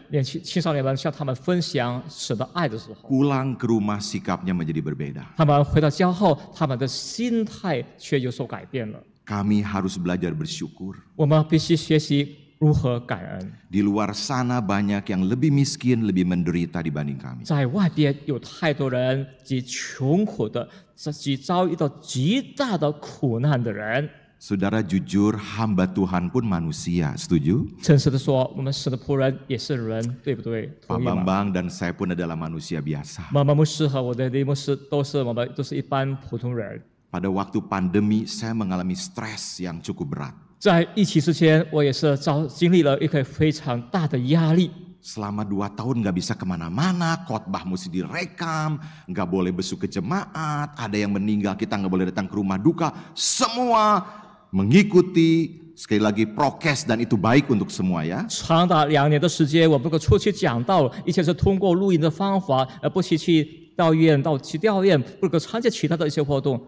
青少年们向他们分享神的爱的时候， pulang ke rumah sikapnya menjadi berbeda. 他们回到家后，他们的心态却有所改变了。 Kami harus belajar bersyukur. 我们必须学习如何感恩。 Di luar sana banyak yang lebih miskin, lebih menderita dibanding kami. 在外边有太多人极穷苦的，极遭遇到极大的苦难的人。 Saudara jujur, hamba Tuhan pun manusia, setuju? 诚实的说，我们神的仆人也是人，对不对？ Pak 同意吗？ Bambang dan saya pun adalah manusia biasa. 妈妈牧师和我的李牧师我们都是一般普通人。 Pada waktu pandemi, saya mengalami stres yang cukup berat. 在疫情之前，我也是经历了一个非常大的压力。 Selama 2 tahun nggak bisa kemana-mana, khotbah mesti direkam, nggak boleh besuk ke jemaat, ada yang meninggal kita nggak boleh datang ke rumah duka, semua mengikuti sekali lagi prokes dan itu baik untuk semua ya. 长达2年的时间，我不能够出去讲道，一切是通过录音的方法，不去到医院，去吊唁，不能够参加其他的一些活动。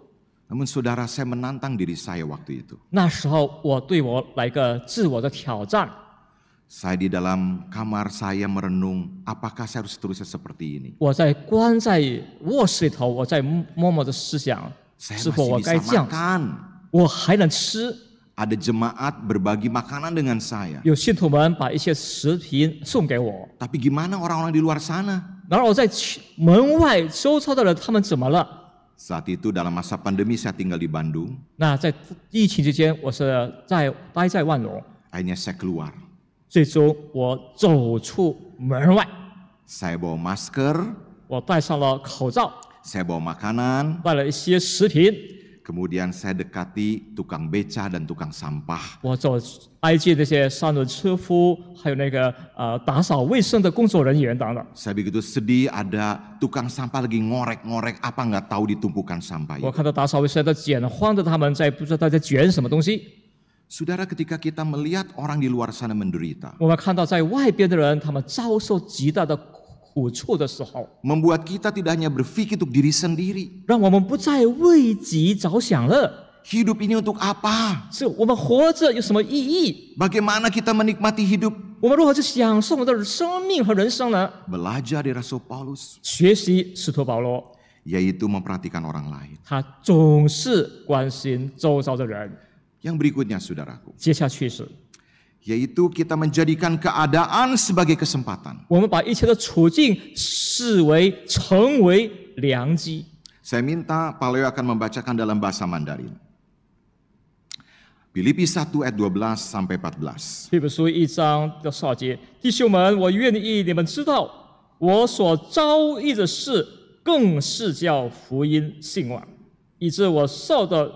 Namun saudara, saya menantang diri saya waktu itu. 那时候，对我来一个自我的挑战。 Saya di dalam kamar saya merenung, apakah saya harus terusnya seperti ini? 我在关在卧室里头，我在默默的思想， Saya 是否 masih 我该 bisa 这样？ makan. 我还能吃？ Ada jemaat berbagi makanan dengan saya. 有信徒们把一些食品送给我， Tapi gimana orang-orang di luar sana? 然而我在门外周遭的人，他们怎么了？ Saat itu dalam masa pandemi saya tinggal di Bandung. 那在疫情之间，我是待在万隆。 Akhirnya saya keluar. 最终我走出门外， Saya bawa masker, 我戴上了口罩， saya bawa makanan, 带了一些食品， kemudian saya dekati tukang beca dan tukang sampah. 我挨近那些三轮车夫，还有那个打扫卫生的工作人员等等。 Saya begitu sedih, ada tukang sampah lagi ngorek-ngorek apa nggak tahu di tumpukan sampah 我 itu. 看到打扫卫生的捡慌的他们不知道在卷什么东西。 Saudara, ketika kita melihat orang di luar sana menderita, 我们看到在外边的人，他们遭受极大的苦处的时候， membuat kita tidak hanya berpikir untuk diri sendiri. 让我们不再为己着想了。 Hidup ini untuk apa? 是我们活着有什么意义？ Bagaimana kita menikmati hidup? 我们如何去享受我们的生命和人生呢？ Belajar dari Rasul Paulus, 学习使徒保罗， yaitu memperhatikan orang lain. 他总是关心周遭的人。 Yang berikutnya, saudaraku, 接下去是， yaitu kita menjadikan keadaan sebagai kesempatan. 我们把一切的处境成为良机。 Saya minta Pak Leo akan membacakan dalam bahasa Mandarin. Filipi 1 ayat 12 sampai 14. 腓立比书1章的少节，弟兄们，我愿意你们知道，我所遭遇的事，更是叫福音兴旺，以致我受的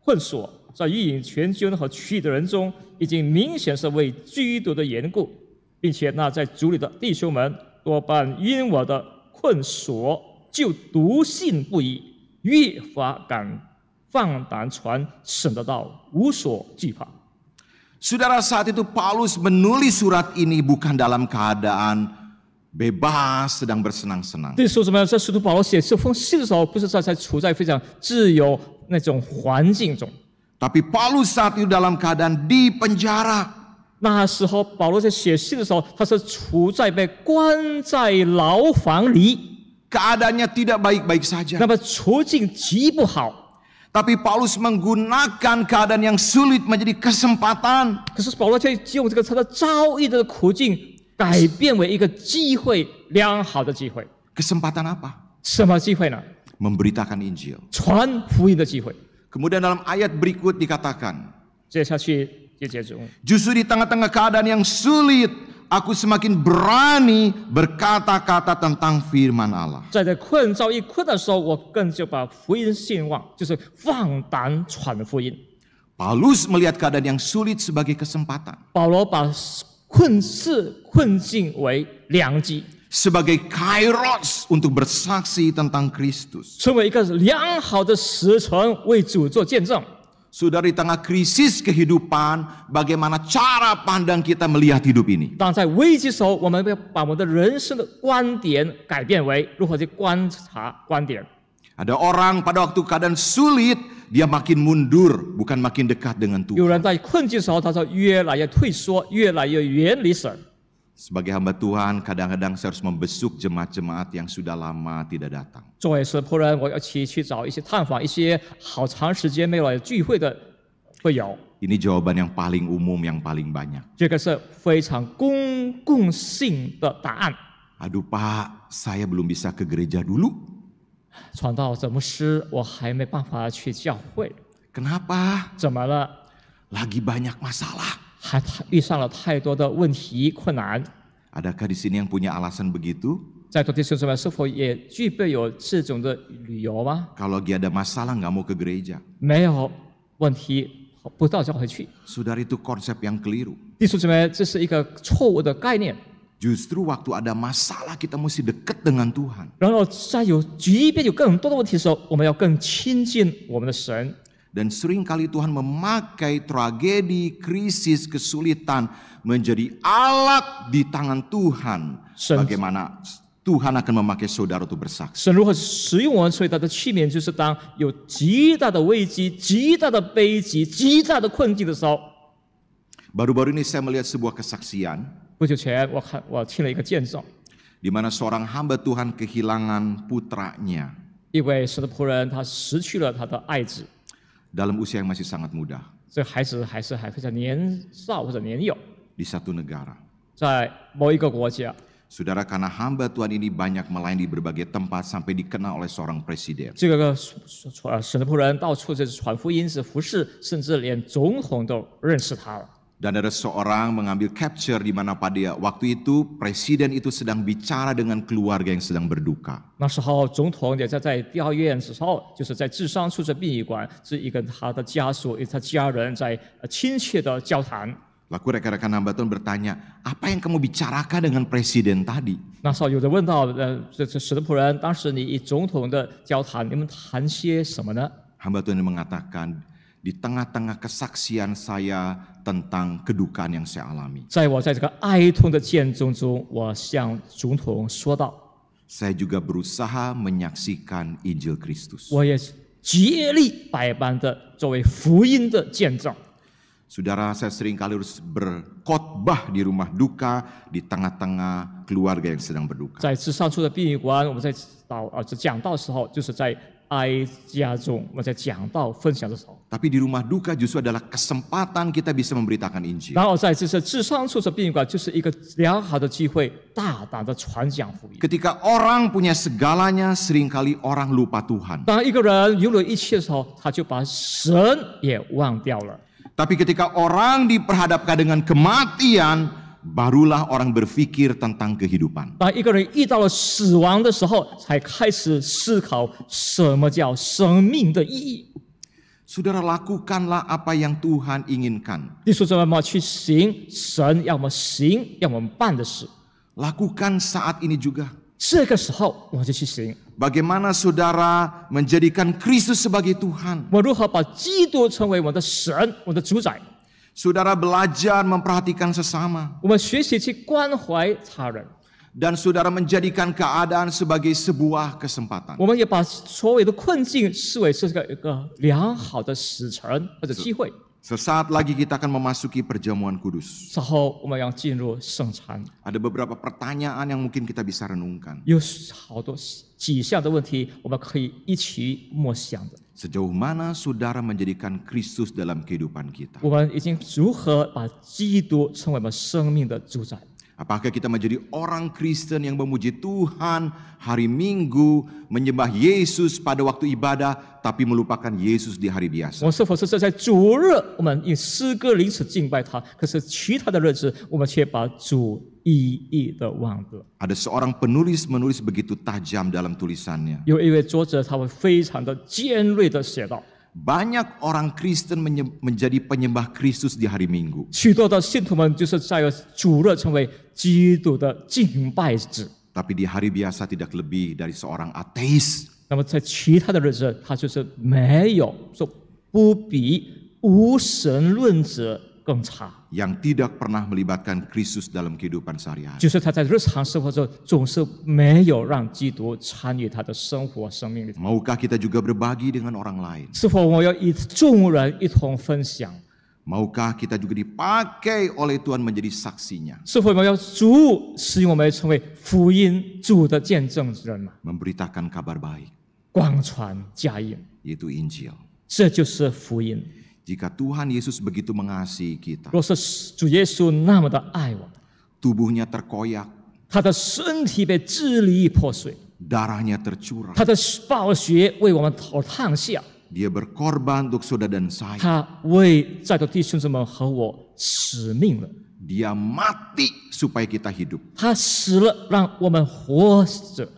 困锁，在运营全军和区域的人中，已经明显是为基督的缘故，并且那在主里的弟兄们，多半因我的困锁，就笃信不疑，越发敢放胆传神的道，无所惧怕。 Saudara, saat itu Paulus menulis surat ini bukan dalam keadaan bebas sedang bersenang-senang. 这时候怎么样？在使徒保罗写这封信的时候，不是在处在非常自由那种环境中。 Tapi Paulus saat itu dalam keadaan di penjara. 那时候保罗在写信的时候，他是处在被关在牢房里， Keadaannya tidak baik-baik saja. 那么处境极不好。 Tapi Paulus menggunakan keadaan yang sulit menjadi kesempatan. 可是保罗却用这个他的遭遇的苦境，改变为一个机会，良好的机会。 Kesempatan apa? 什么机会呢？ Memberitakan Injil. 传福音的机会。 Kemudian dalam ayat berikut dikatakan, 接下去节节中， justru di tengah-tengah keadaan yang sulit, aku semakin berani berkata-kata tentang firman Allah. 在这遭遇困难的时候，我更就把福音兴旺，就是放胆传福音。 Paulus melihat keadaan yang sulit sebagai kesempatan. 保罗把困境为良机， Sebagai kairos untuk bersaksi tentang Kristus. 成为一个良好的时辰，为主做见证。 Saudara, di tengah krisis kehidupan, bagaimana cara pandang kita melihat hidup ini? 当在危机时候，我们要把我们的人生的观点改变为如何去观察观点。Ada orang pada waktu keadaan sulit, dia makin mundur, bukan makin dekat dengan 有人 Tuhan. 在困境的时候，他说越来越退缩，越来越远离神。 Sebagai hamba Tuhan, kadang-kadang saya harus membesuk jemaat-jemaat yang sudah lama tidak datang. 作为神仆人，我要去找一些探访一些好长时间没有来聚会的会友。 Ini jawaban yang paling umum, yang paling banyak. 这个是非常公共性的答案。 Aduh Pak, saya belum bisa ke gereja dulu. 传道者牧师，我还没办法去教会， Kenapa? 怎么了？ Lagi banyak masalah. 还遇上了太多的问题困难。 Adakah di sini yang punya alasan begitu? 在座弟兄姊妹，是否也具备有这种的理由吗？ Kalau lagi ada masalah nggak mau ke gereja. 没有问题，不到教会去。 Saudara, itu konsep yang keliru. 弟兄姊妹，这是一个错误的概念。 Justru waktu ada masalah kita mesti dekat dengan Tuhan. 然后在即便有更多的问题的时候，我们要更亲近我们的神。 Dan seringkali Tuhan memakai tragedi, krisis, kesulitan menjadi alat di tangan Tuhan. Bagaimana Tuhan akan memakai saudara untuk bersaksi. 神如何使用我们最大的器皿，就是当有极大的危机、极大的悲剧、极大的困境的时候。 Baru-baru ini saya melihat sebuah kesaksian 不久前，我听了一个见证， di mana seorang hamba Tuhan kehilangan putranya 一位神的仆人，他失去了他的爱子， dalam usia yang masih sangat muda 这孩子还非常年少或者年幼， di satu negara. 在某一个国家。 Saudara, karena hamba Tuhan ini banyak melayani di berbagai tempat sampai dikenal oleh seorang presiden. 这个神的仆人到处就是传福音、是服侍，甚至连总统都认识他了。 Dan ada seorang mengambil capture di mana pada waktu itu presiden itu sedang bicara dengan keluarga yang sedang berduka. 那时候总统也在吊唁的时候，就是在治伤处这殡仪馆，是一个他的家属、他家人在亲切的交谈。 Lalu rekan-rekan hamba Tuhan bertanya, apa yang kamu bicarakan dengan presiden tadi? 那时候有人问到，这神的仆人，当时你与总统的交谈，你们谈些什么呢？ Hamba Tuhan mengatakan, di tengah-tengah kesaksian saya tentang kedukaan yang saya alami. 在我在这个哀痛的见证中，我向总统说道， Saya juga berusaha menyaksikan Injil Kristus. 我也竭力百般的作为福音的见证。 Saudara, saya seringkali harus berkhotbah di rumah duka di tengah-tengah keluarga yang sedang berduka. 在至上处的殡仪馆，我们在讲道的时候，就是在哀家中，我们在讲道分享的时候。 Tapi di rumah duka justru adalah kesempatan kita bisa memberitakan Injil. 然后在这至上处的殡仪馆，就是一个良好的机会，大胆的传讲福音。 Ketika orang punya segalanya, seringkali orang lupa Tuhan. 当一个人拥有一切的时候，他就把神也忘掉了。 Tapi ketika orang diperhadapkan dengan kematian, barulah orang berpikir tentang kehidupan. 当一个人遇到了死亡的时候，才开始思考什么叫生命的意义。 Saudara, lakukanlah apa yang Tuhan inginkan. 弟兄姊妹们，去行神要我们行、要我们办的事。 Lakukan saat ini juga. 这个时候，我们就去行。 Bagaimana saudara menjadikan Kristus sebagai Tuhan? 我如何把基督成为我的神、我的主宰？ Saudara belajar memperhatikan sesama. 我们学习去关怀他人， Dan saudara menjadikan keadaan sebagai sebuah kesempatan. 我们也把所有的困境视为是一个良好的时辰或者机会。 Sesaat lagi kita akan memasuki perjamuan kudus. 稍后我们要进入圣餐， Ada beberapa pertanyaan yang mungkin kita bisa renungkan. 有好多几项的问题，我们可以一起默想的。 Sejauh mana saudara menjadikan Kristus dalam kehidupan kita? 我们已经如何把基督成为我们生命的主宰？ Apakah kita menjadi orang Kristen yang memuji Tuhan hari Minggu, menyembah Yesus pada waktu ibadah, tapi melupakan Yesus di hari 我 biasa? 们是否是在主日，我们以诗歌临时敬拜他，可是其他的日子，我们却把主一一的忘了。 Ada seorang penulis menulis begitu tajam dalam tulisannya. 有一位作者，他会非常的尖锐的写道： Banyak orang Kristen menjadi penyembah Kristus di hari Minggu. 许多的信徒们就是在主日成为基督的敬拜者， Tapi di hari biasa tidak lebih dari seorang ateis. 那么在其他的日子，他就是没有说不比无神论者更差。 yang tidak pernah melibatkan Kristus dalam kehidupan sehari-hari. 就是他在日常生活中总是没有让基督参与他的生活生命里头。 Maukah kita juga berbagi dengan orang lain? 是否我要与众人一同分享？ Maukah kita juga dipakai oleh Tuhan menjadi saksinya? 是否我们要主使用我们成为福音主的见证人嘛？ Memberitakan kabar baik, 广传佳音， yaitu Injil. 这就是福音。 Jika Tuhan Yesus begitu mengasihi kita, 若是主耶稣那么的爱我们， tubuhnya terkoyak, 他的身体被支离破碎， darahnya tercurah, 他的宝血为我们而烫下， Dia berkorban untuk saudara dan saya. 他为在座弟兄姊妹和我使命了， Dia mati supaya kita hidup. 他死了让我们活着。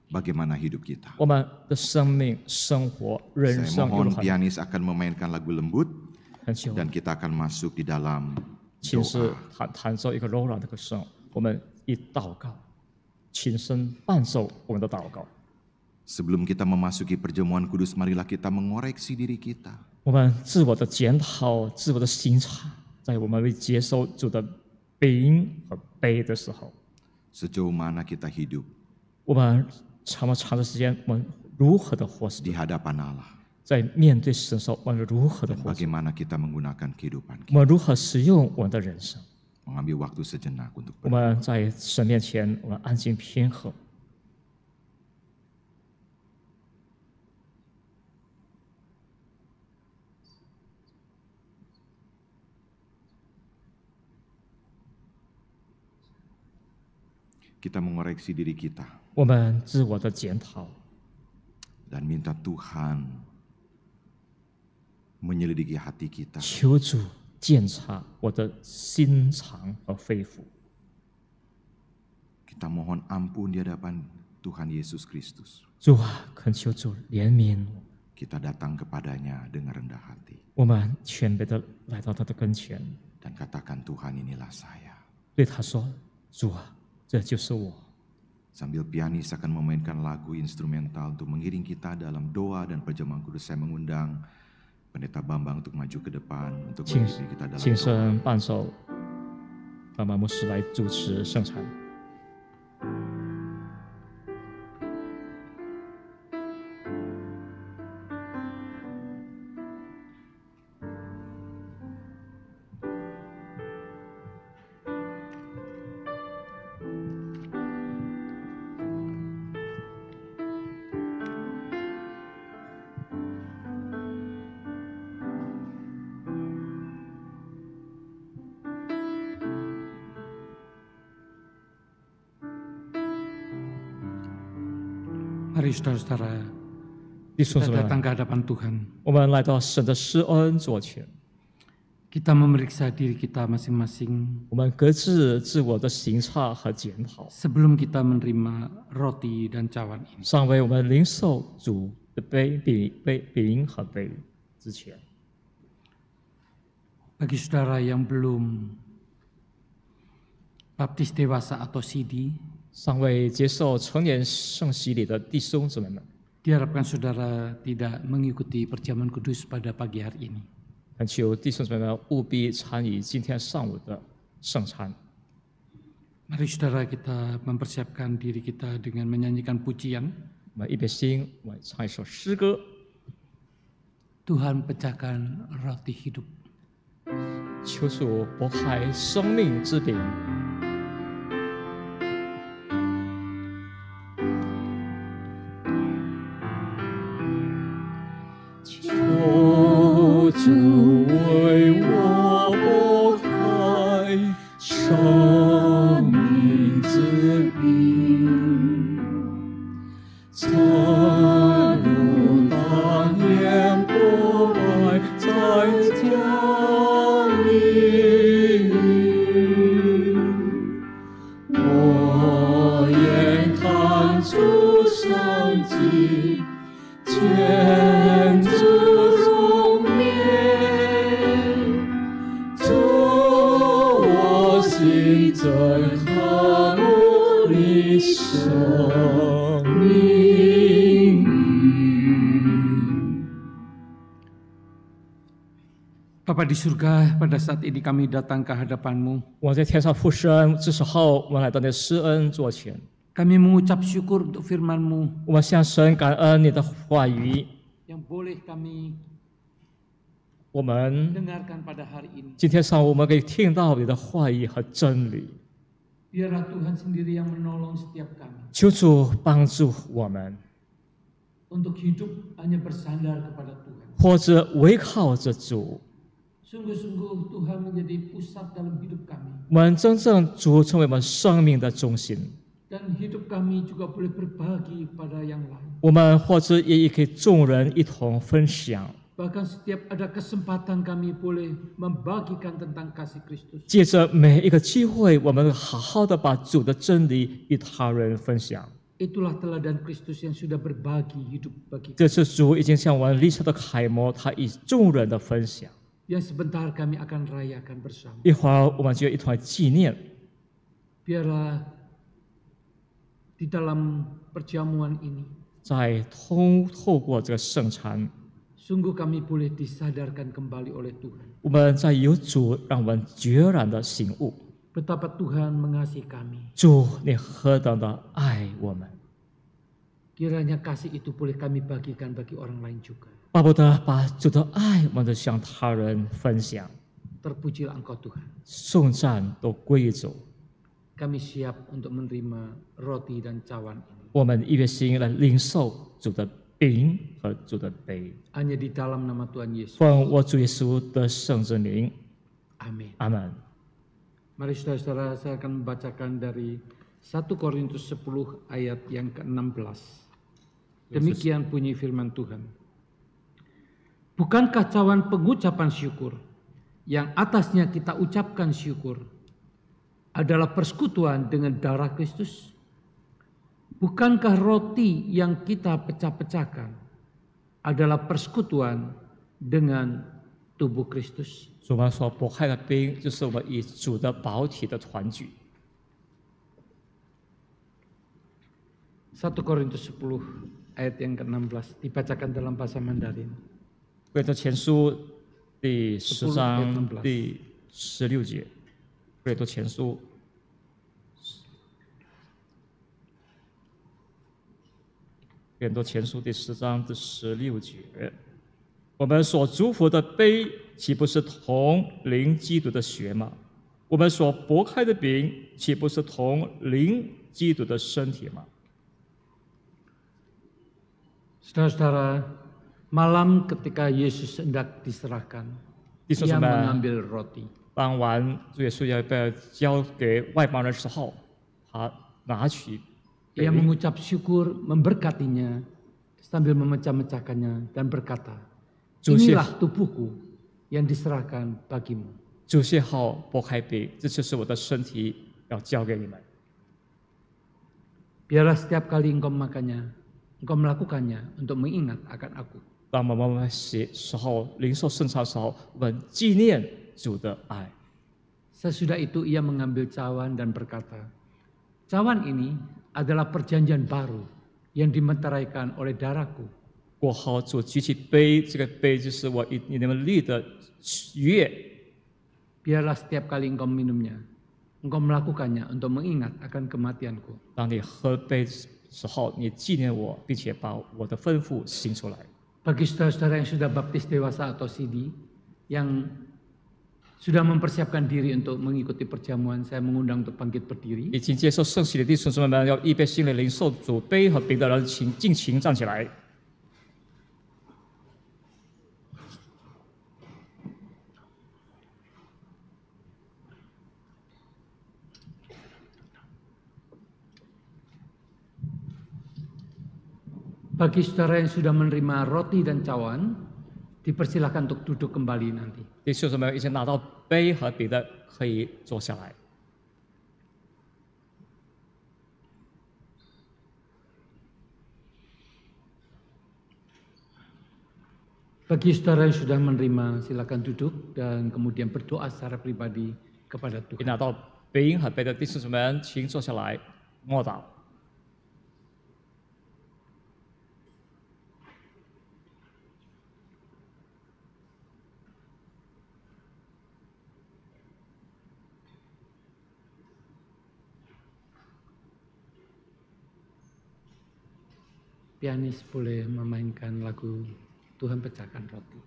Bagaimana hidup kita? 我们的生命、生活、人 Saya 生有 mohon 很 pianis akan memainkan lagu lembut 很久， dan kita akan masuk di dalam 请是 doa. 弹奏一个柔软的歌声，我们一祷告，轻声伴奏我们的祷告。 Sebelum kita memasuki perjamuan kudus, marilah kita mengoreksi diri kita. 我们自我的检讨、自我的省察，在我们未接受主的饼和杯的时候， Sejauh mana kita hidup 我们长的时间，我们如何的活 di 着？ hadapan Allah 在面对神的时候，我们如何的 dan 活着？ bagaimana kita menggunakan kehidupan 我 kita. 们如何使用我们的人生？ Mengambil waktu sejenak untuk 我们在神面前，我们安静平和。 kita mengoreksi diri kita 我们自我的检讨， dan minta Tuhan menyelidiki hati kita. 求主检查我的心肠和肺腑。 Kita mohon ampun di hadapan Tuhan Yesus Kristus. 主啊，恳求主怜悯我。 Kita datang kepadanya dengan rendah hati 我们谦卑的来到他的跟前， dan katakan Tuhan inilah saya. 对他说：“主啊，这就是我。” Sambil pianis akan memainkan lagu instrumental untuk mengiring kita dalam doa dan perjamuan kudus, saya mengundang Pendeta Bambang untuk maju ke depan untuk 请 mengiring kita dalam 请 doa. 圣伴手帮忙牧师来主持圣餐。 Mari saudara-saudara, 弟兄 kita 姊妹 datang 们， ke hadapan Tuhan. 我们来到神的施恩座前， Kita memeriksa diri kita masing-masing 我们各自自我的省察和检讨， sebelum kita menerima roti dan cawan ini. 尚为我们领受主的饼和杯之前， Bagi saudara yang belum baptis dewasa atau CD, 尚未接受成年圣洗礼的弟兄姊妹们， diharapkan saudara tidak mengikuti perjamuan kudus pada pagi hari ini. 恳求弟兄姊妹们务必参与今天上午的圣餐。 Mari saudara kita mempersiapkan diri kita dengan menyanyikan pujian. 我们预备心，我们唱一首诗歌。 Tuhan pecahkan roti hidup. 求主拨开生命之饼， 求主为我拨开生命之饼，诚如当年不败在家里，我眼看主圣迹，见主容面，主我心震撼我的生命。 Bapak Bapa di surga, pada saat ini kami datang ke hadapan-Mu. 我在天上父神，这时候我们来到你施恩座前， Kami mengucap syukur untuk firman-Mu 我们向神感恩你的话语， yang boleh kami 我们 dengarkan pada hari ini. 今天上午我们可以听到你的话语和真理， Biarlah Tuhan sendiri yang menolong setiap kami 求主帮助我们， untuk hidup hanya bersandar kepada Tuhan. 或者围靠着主。 Sungguh-sungguh Tuhan menjadi pusat dalam hidup kami. 我们真正主成为我们生命的中心， Dan hidup kami juga boleh berbagi pada yang lain. 我们或者也可以众人一同分享。 Bahkan setiap ada kesempatan kami boleh membagikan tentang kasih Kristus. 借着每一个机会，我们好好的把主的真理与他人分享。 Itulah teladan Kristus yang sudah berbagi hidup bagi kami. 这次主已经向我们立下的楷模，他与众人的分享。 Yang sebentar kami akan rayakan bersama. 一会儿我们就一同来纪念。 Biarlah di dalam perjamuan ini 在透过这个圣餐， sungguh kami boleh disadarkan kembali oleh Tuhan. 我们在有主让我们决然的醒悟， Betapa Tuhan mengasihi kami. 主你何等的爱我们， Kiranya kasih itu boleh kami bagikan bagi orang lain juga. 巴不得把主的爱我们都向他人分享。 Terpujilah Engkau Tuhan. 颂赞都归于主， Kami siap untuk menerima roti dan cawan ini. 我们预备心来领受主的饼和主的杯， Hanya di dalam nama Tuhan Yesus. 奉我主耶稣的圣之名， Amin. 阿门。 Mari saudara-saudara, saya akan membacakan dari 1 Korintus 10 ayat yang ke-16. Demikian bunyi firman Tuhan. Bukankah cawan pengucapan syukur yang atasnya kita ucapkan syukur adalah persekutuan dengan darah Kristus? Bukankah roti yang kita pecah-pecahkan adalah persekutuan dengan tubuh Kristus? 主们所擘开的饼，就是我们与主的宝体的团聚。 1 Korintus 10 ayat yang ke-16 dibacakan dalam bahasa Mandarin. 贵多前书第10 10章 ayat 16第16节，贵多前书贵多前书第10章第16节，我们所祝福的杯，岂不是同灵基督的血吗？我们所擘开的饼，岂不是同灵基督的身体吗？ Saudara-saudara, malam ketika Yesus hendak diserahkan, 弟兄姊 ia 妹， mengambil roti. 当完主耶稣要被交给外邦人的时候，他拿起 Ia 饼， mengucap syukur, memberkatinya sambil memecah-mecahkannya dan berkata, 主谢 inilah tubuhku yang diserahkan bagimu. 主谢后擘开饼，这就是我的身体，要交给你们。 Biarlah setiap kali engkau memakannya, engkau melakukannya untuk mengingat akan aku. 当我们时候领受圣餐的时候，我们纪念主的爱。 Sesudah itu ia mengambil cawan dan berkata, cawan ini adalah perjanjian baru yang dimeteraikan oleh darahku. 过后，主举起杯，这个杯就是我与你们立的约。 Biarlah setiap kali engkau minumnya, engkau melakukannya untuk mengingat akan kematianku. 当你喝杯的时候，你纪念我，并且把我的吩咐行出来。 Bagi saudara-saudara yang sudah baptis dewasa atau CD, yang sudah mempersiapkan diri untuk mengikuti perjamuan, saya mengundang untuk bangkit berdiri. 已经接受圣洗的弟兄姊妹们，要预备心里领受主杯和饼的人，请尽情站起来。 Bagi saudara yang sudah menerima roti dan cawan, dipersilakan untuk duduk kembali nanti. 弟兄姊妹已经拿到杯和饼的，可以坐下来。 Bagi saudara yang sudah menerima, silakan duduk dan kemudian berdoa secara pribadi kepada 已 Tuhan. 拿到饼和杯的弟兄姊妹们，请坐下来默祷。Pianis boleh memainkan lagu Tuhan Pecahkan Roti.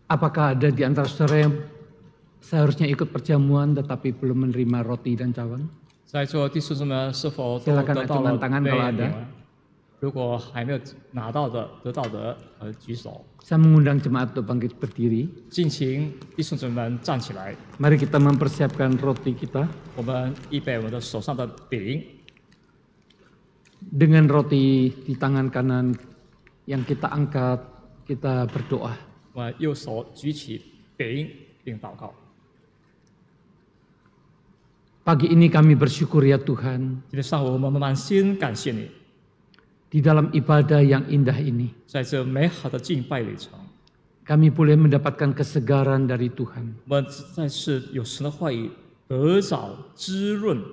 Apakah ada di antara saudara yang seharusnya ikut perjamuan tetapi belum menerima roti dan cawan? 在座弟兄姊妹是否都 Silakan 得到了 acungkan tangan kalau 杯 ada. 饼？如果还没有拿到的、得到的，举手。 Saya mengundang jemaat untuk bangkit berdiri. 敬请弟兄姊妹们站起来， Mari kita mempersiapkan roti kita. 我们预备我们的手上的饼， Dengan roti di tangan kanan yang kita angkat, kita berdoa. 我们右手举起饼并祷告。 Pagi ini kami bersyukur ya Tuhan, 今天上午我们满心感谢你， di dalam ibadah yang indah ini, 在这美好的敬拜旅程， kami boleh mendapatkan kesegaran dari Tuhan. 我们再次有神的话语得着滋润，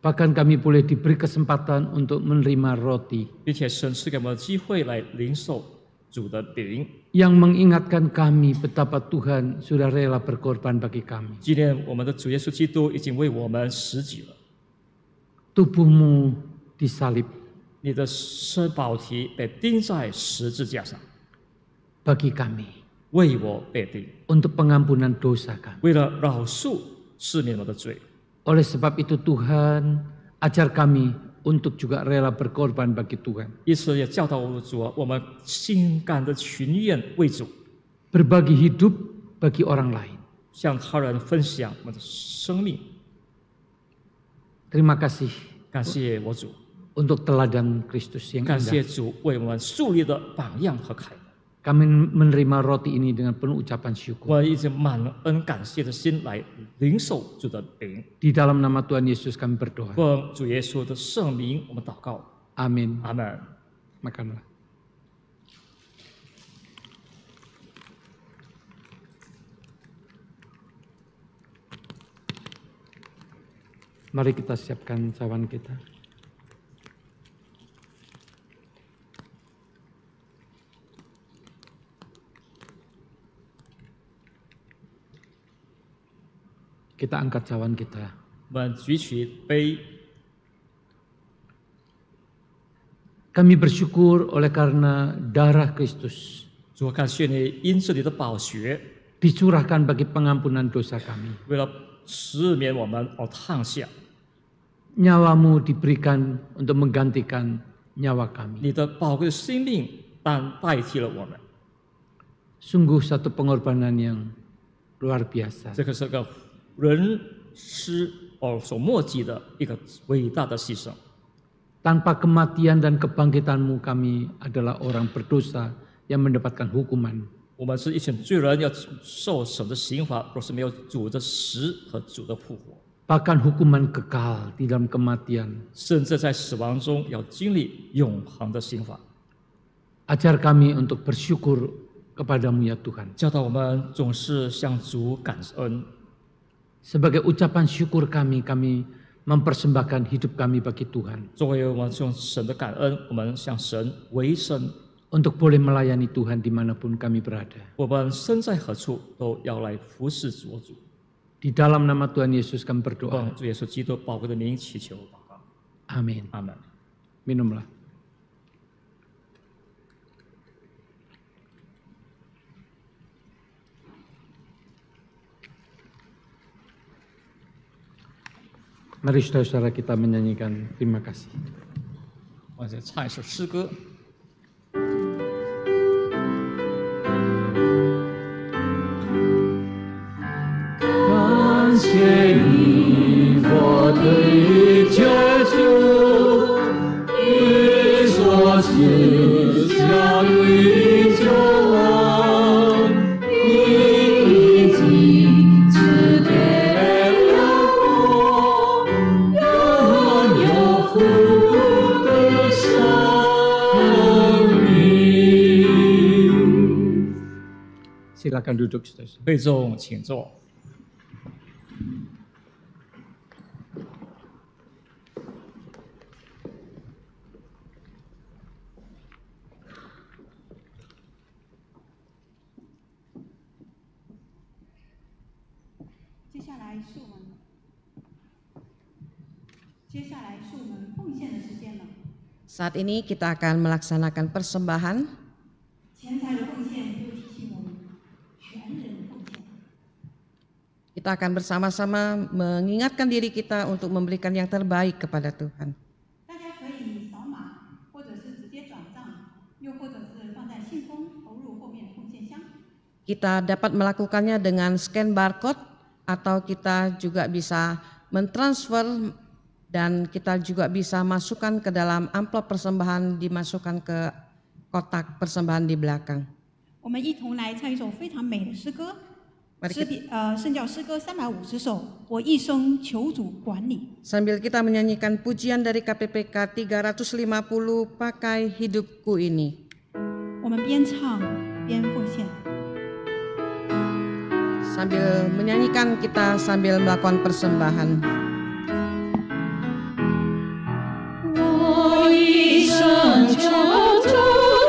Bahkan kami boleh diberi kesempatan untuk menerima roti 并且神赐给我们机会来领受主的饼， yang mengingatkan kami betapa Tuhan sudah rela berkorban bagi kami. 纪念我们的主耶稣基督已经为我们死己了。 Tubuhmu disalib 你的身宝体被钉在十字架上， bagi kami 为我被钉， untuk pengampunan dosa kami. 为了饶恕赦免我的罪。 Oleh sebab itu Tuhan ajar kami untuk juga rela berkorban bagi Tuhan. 因此也教导我们主，我们心甘的情愿为主， Berbagi hidup bagi orang lain. 向他人分享我们的生命。 Terima kasih 感谢我主， untuk teladan Kristus yang 感谢 indah. 主为我们树立的榜样和楷模。 Kami menerima roti ini dengan penuh ucapan syukur. 我一直满恩感谢的心来领受主的饼。 Di dalam nama Tuhan Yesus kami berdoa. 奉主耶稣的圣名，我们祷告， Amin. 阿门。 Makanlah. Mari kita siapkan cawan kita. kita angkat cawan kita. 我们举起杯， Kami bersyukur oleh karena darah Kristus 主，感谢你因着你的宝血， dicurahkan bagi pengampunan dosa kami. 为了赦免我们而烫下， Nyawamu diberikan untuk menggantikan nyawa kami. 你的宝贵的生命代替了我们。 Sungguh satu pengorbanan yang luar biasa. 这个是个人师所默记的一个伟大的牺牲。 Tanpa kematian dan kebangkitanmu kami adalah orang berdosa yang mendapatkan hukuman. 我们是一群罪人，要受神的刑罚，若是没有主的死和主的复活， Bahkan hukuman kekal di dalam kematian. 甚至在死亡中要经历永恒的刑罚。 Ajar kami untuk bersyukur kepadamu ya Tuhan. 教导我们总是向主感恩。 Sebagai ucapan syukur kami mempersembahkan hidup kami bagi Tuhan. 作为我们用神的感恩，我们向神为生。 Untuk boleh melayani Tuhan dimanapun kami berada. 我们身在何处都要来服侍主。 Di dalam nama Tuhan Yesus kami berdoa. 奉主耶稣基督宝贵的名祈求祷告。 Amin. 阿门。 Minumlah. Mari saudara-saudara kita menyanyikan terima kasih. 我们再唱一首诗歌。 感谢你，我的救主，你所赐下的救恩，你已经赐给了我拥有福的生命。Silakan duduk, saudara. 会众请坐。 接下来是我们奉献的时间了。 Saat ini kita akan melaksanakan persembahan. 钱财的奉献就提醒我们全人奉献。 Kita akan bersama-sama mengingatkan diri kita untuk memberikan yang terbaik kepada Tuhan. 大家可以扫码，或者是直接转账，又或者是放在信封投入后面奉献箱。 Kita dapat melakukannya dengan scan barcode atau kita juga bisa mentransfer dan kita juga bisa masukkan ke dalam amplop persembahan, dimasukkan ke kotak persembahan di belakang. 我们一同来唱一首非常美的诗歌， 圣教诗歌350首，我一生求主管理。 Sambil kita menyanyikan pujian dari KPPK 350, pakai hidupku ini. 我们边唱边奉献。 Sambil menyanyikan kita sambil melakukan persembahan. 我一生求主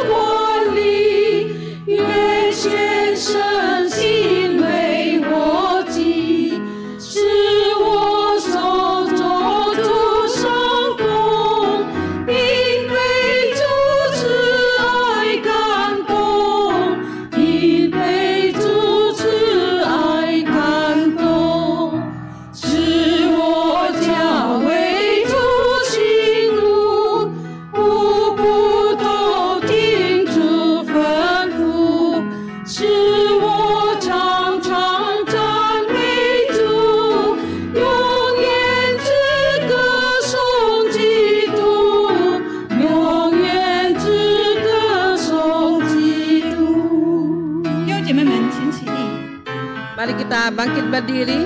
管理，愿献身心为我祭，使我手做主成功，因被主慈爱感动，因被主慈爱感动，使我教为主行路，步步都听主吩咐，使我常常赞美主，永远只歌颂基督，永远只歌颂基督。弟兄姐妹们，请起立。 Mari kita bangkit berdiri.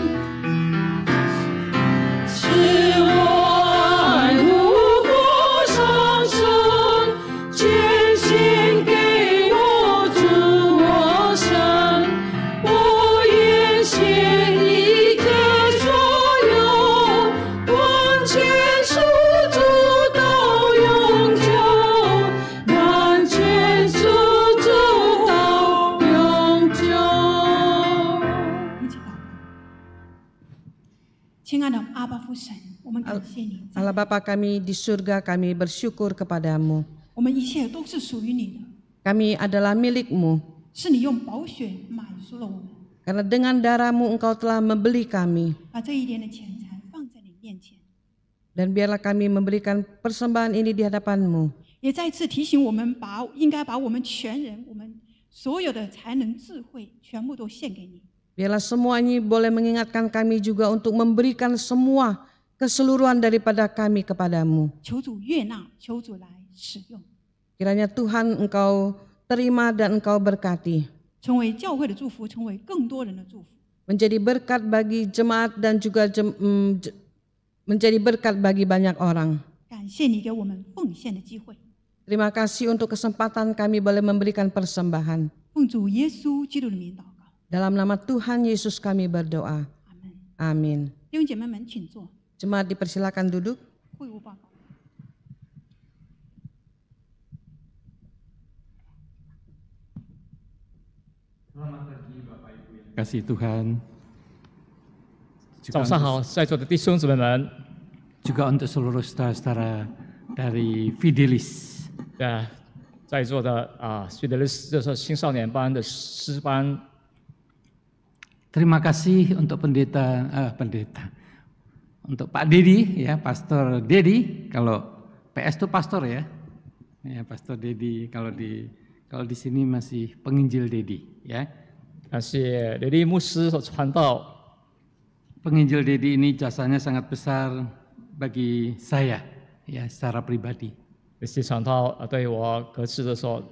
使我爱如火上升，全心给我主我神，我愿献一切所有，完全属主到永久，完全属主到永久。一起祷告。父神，我们感谢你， Allah Bapa kami di surga, kami bersyukur kepadamu. 我们一切都是属于你的， Kami adalah milik-Mu, 是你用宝血买赎了我们， karena dengan darah-Mu Engkau telah membeli kami. 把这一点的钱财放在你面前， Dan biarlah kami memberikan persembahan ini di hadapan-Mu. 也再次提醒我们应该把我们全人，我们所有的才能、智慧，全部都献给你。 Biarlah semua ini boleh mengingatkan kami juga untuk memberikan semua keseluruhan daripada kami kepadamu. 求主悦纳，求主来使用， Kiranya Tuhan Engkau terima dan Engkau berkati. 成为教会的祝福，成为更多人的祝福。 Menjadi berkat bagi jemaat dan juga menjadi berkat bagi banyak orang. 感谢你给我们奉献的机会， Terima kasih untuk kesempatan kami boleh memberikan persembahan. 奉主耶稣基督的名祷告， Dalam nama Tuhan Yesus kami berdoa. 阿门。 Amin. 弟兄姐妹们，请坐。 Jemaat dipersilakan duduk. 会务报告。 Kasih Tuhan. 早上好，在座的弟兄姊妹们， Juga untuk seluruh saudara-saudara dari Fidelis. 在座的Fidelis 就是青少年班的诗班， Terima kasih untuk untuk Pak Dedi ya, Pastor Dedi. Kalau PS itu pastor ya, ya Pastor Dedi. Kalau di sini masih penginjil Dedi ya. 感谢雷利牧师所传道。 Penginjil Dedi ini jasanya sangat besar bagi saya ya secara pribadi. 这些传道对我格致的时候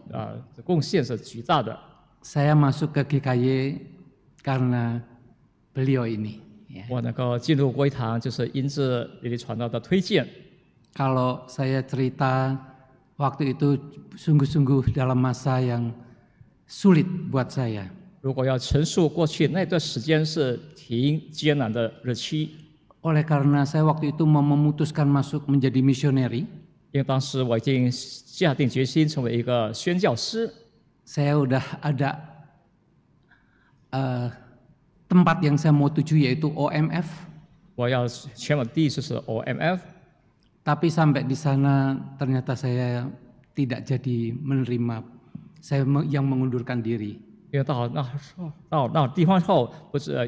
贡献是巨大的。 Saya masuk ke GKY karena beliau ini. Ya. 我能够进入归堂，就是因着雷利传道的推荐。 Kalau saya cerita waktu itu sungguh-sungguh dalam masa yang sulit buat saya. 如果要陈述过去那段时间是挺艰难的日期， Oleh karena saya waktu itu mau memutuskan masuk menjadi misioneri, 因为当时我已经下定决心成为一个宣教师， saya udah ada tempat yang saya mau tuju yaitu OMF. 我要前往地就是 OMF， Tapi sampai di sana ternyata saya tidak jadi menerima, saya yang mengundurkan diri. 因为到那地方后，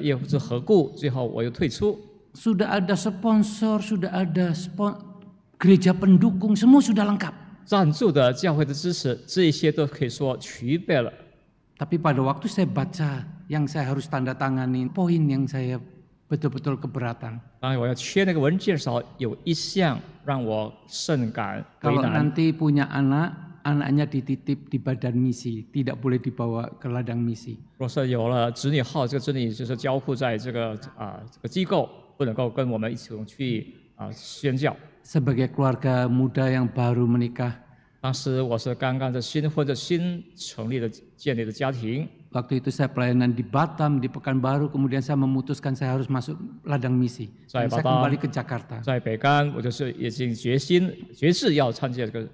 也不知何故，最后我又退出。 Sudah ada sponsor, sudah ada gereja pendukung, semua sudah lengkap. 赞助的教会的支持，这一些都可以说具备了。 Tapi pada waktu saya baca yang saya harus tanda tangani, poin yang saya betul-betul keberatan. 当我要签那个文件的时候，有一项让我甚感为 Kalau 难。 nanti punya anaknya dititip di badan misi, tidak boleh dibawa ke ladang misi. 若是有了子女号，这个子女就是交付在这个机构，不能够跟我们一起去宣教。 Sebagai keluarga muda yang baru menikah, 当时我是刚刚新成立的建立的家庭， waktu itu saya pelayanan di Batam, di Pekanbaru, kemudian saya memutuskan saya harus masuk ladang misi. Dan saya kembali ke Jakarta. 在北干，我就是已经决志要参加这个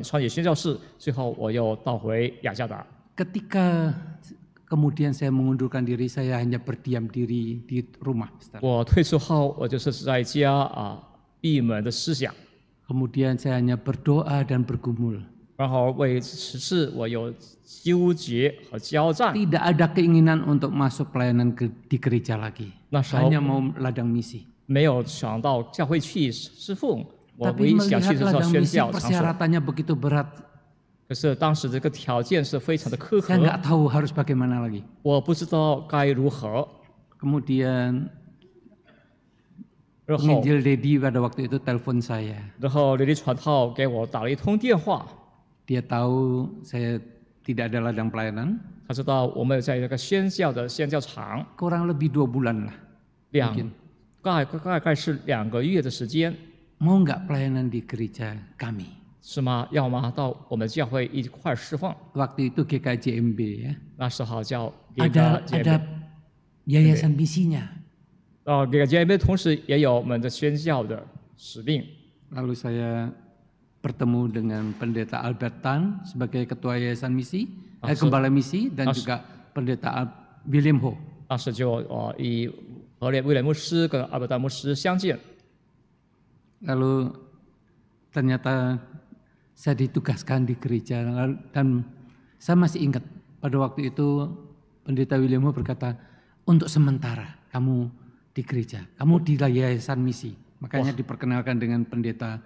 创业宣教士，最后我又倒回雅加达。 Ketika kemudian saya mengundurkan diri, saya hanya berdiam diri di rumah. 我退出后，我就是在家闭门的思想。 Kemudian saya hanya berdoa dan bergumul. 然后为此事我有纠结和交战。 Tidak ada keinginan untuk masuk pelayanan di gereja lagi. 那时候 Hanya mau ladang misi. 没有想到教会去侍奉，我唯 Tapi 一想去 melihat 的是 ladang 宣 misi 教场所。 persyaratannya begitu berat, 可是当时这个条件是非常的苛 saya 刻， nggak tahu harus bagaimana lagi. 我不知道该如何。 Kemudian 然后， penginjil Dedi pada waktu itu telepon saya. 然后雷利传道给我打了一通电话， Dia tahu saya tidak ada ladang pelayanan. 他知道我们有在这个宣教场， Kurang lebih 2 bulan lah. 大概是2个月的时间， Mau nggak pelayanan di gereja kami? 是吗？要吗？到我们教会一块释放。 Waktu itu GKJMB ya. 那时候叫 Ada GKJMB， yayasan misinya. GKJMB 同时也有我们的宣教的使命。 Lalu saya bertemu dengan pendeta Albert Tan sebagai ketua yayasan misi, gembala misi, dan juga pendeta William Ho. 当时就以威廉牧师跟阿伯达牧师相见。Lalu ternyata saya ditugaskan di gereja dan saya masih ingat pada waktu itu Pendeta William berkata, untuk sementara kamu di gereja, kamu di yayasan misi. Makanya diperkenalkan dengan Pendeta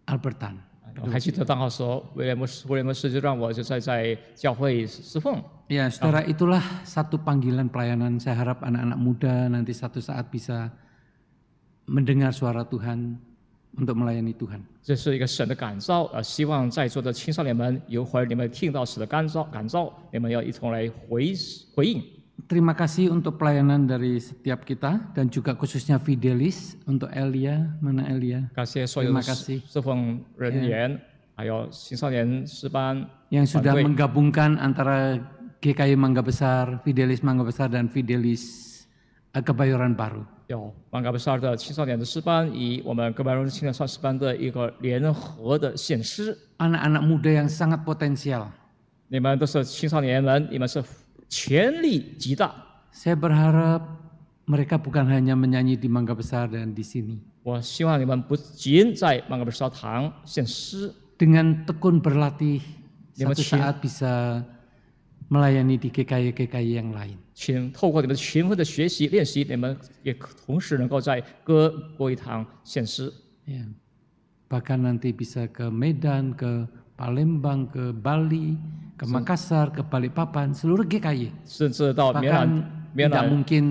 Albertan. 我还记得当时威廉牧师就让我就在教会侍奉。 Ya, saudara, itulah satu panggilan pelayanan. Saya harap anak-anak muda nanti satu saat bisa mendengar suara Tuhan untuk melayani Tuhan. 这是一个神的感召，希望在座的青少年们，一会儿你们听到神的感召，你们要一同来回应。 Terima kasih untuk pelayanan dari setiap kita dan juga khususnya Fidelis untuk Elia, mana Elia? 感谢所有的侍奉人员，还有青少年诗班 yang sudah 团队 menggabungkan antara GKI Mangga Besar, Fidelis Mangga Besar dan Fidelis Kebayoran Baru. 有曼嘎贝萨尔的青少年的诗班，以我们格巴荣青年诗班的一个联合的献诗。 Anak-anak muda yang sangat potensial. 你们都是青少年们，你们是潜力极大。 Saya berharap mereka bukan hanya menyanyi di Mangga Besar dan di sini. 我希望你们不仅在曼嘎贝萨堂献诗， Dengan tekun berlatih, Dia satu macam- saat bisa melayani di GKI-GKI yang lain. 请透过你们勤奋的学习练习，你们也同时能够在各国一堂献诗。 Ya. Bahkan nanti bisa ke Medan, ke Palembang, ke Bali, ke Makassar, ke Balikpapan, seluruh GKI. 甚至到缅甸 Bahkan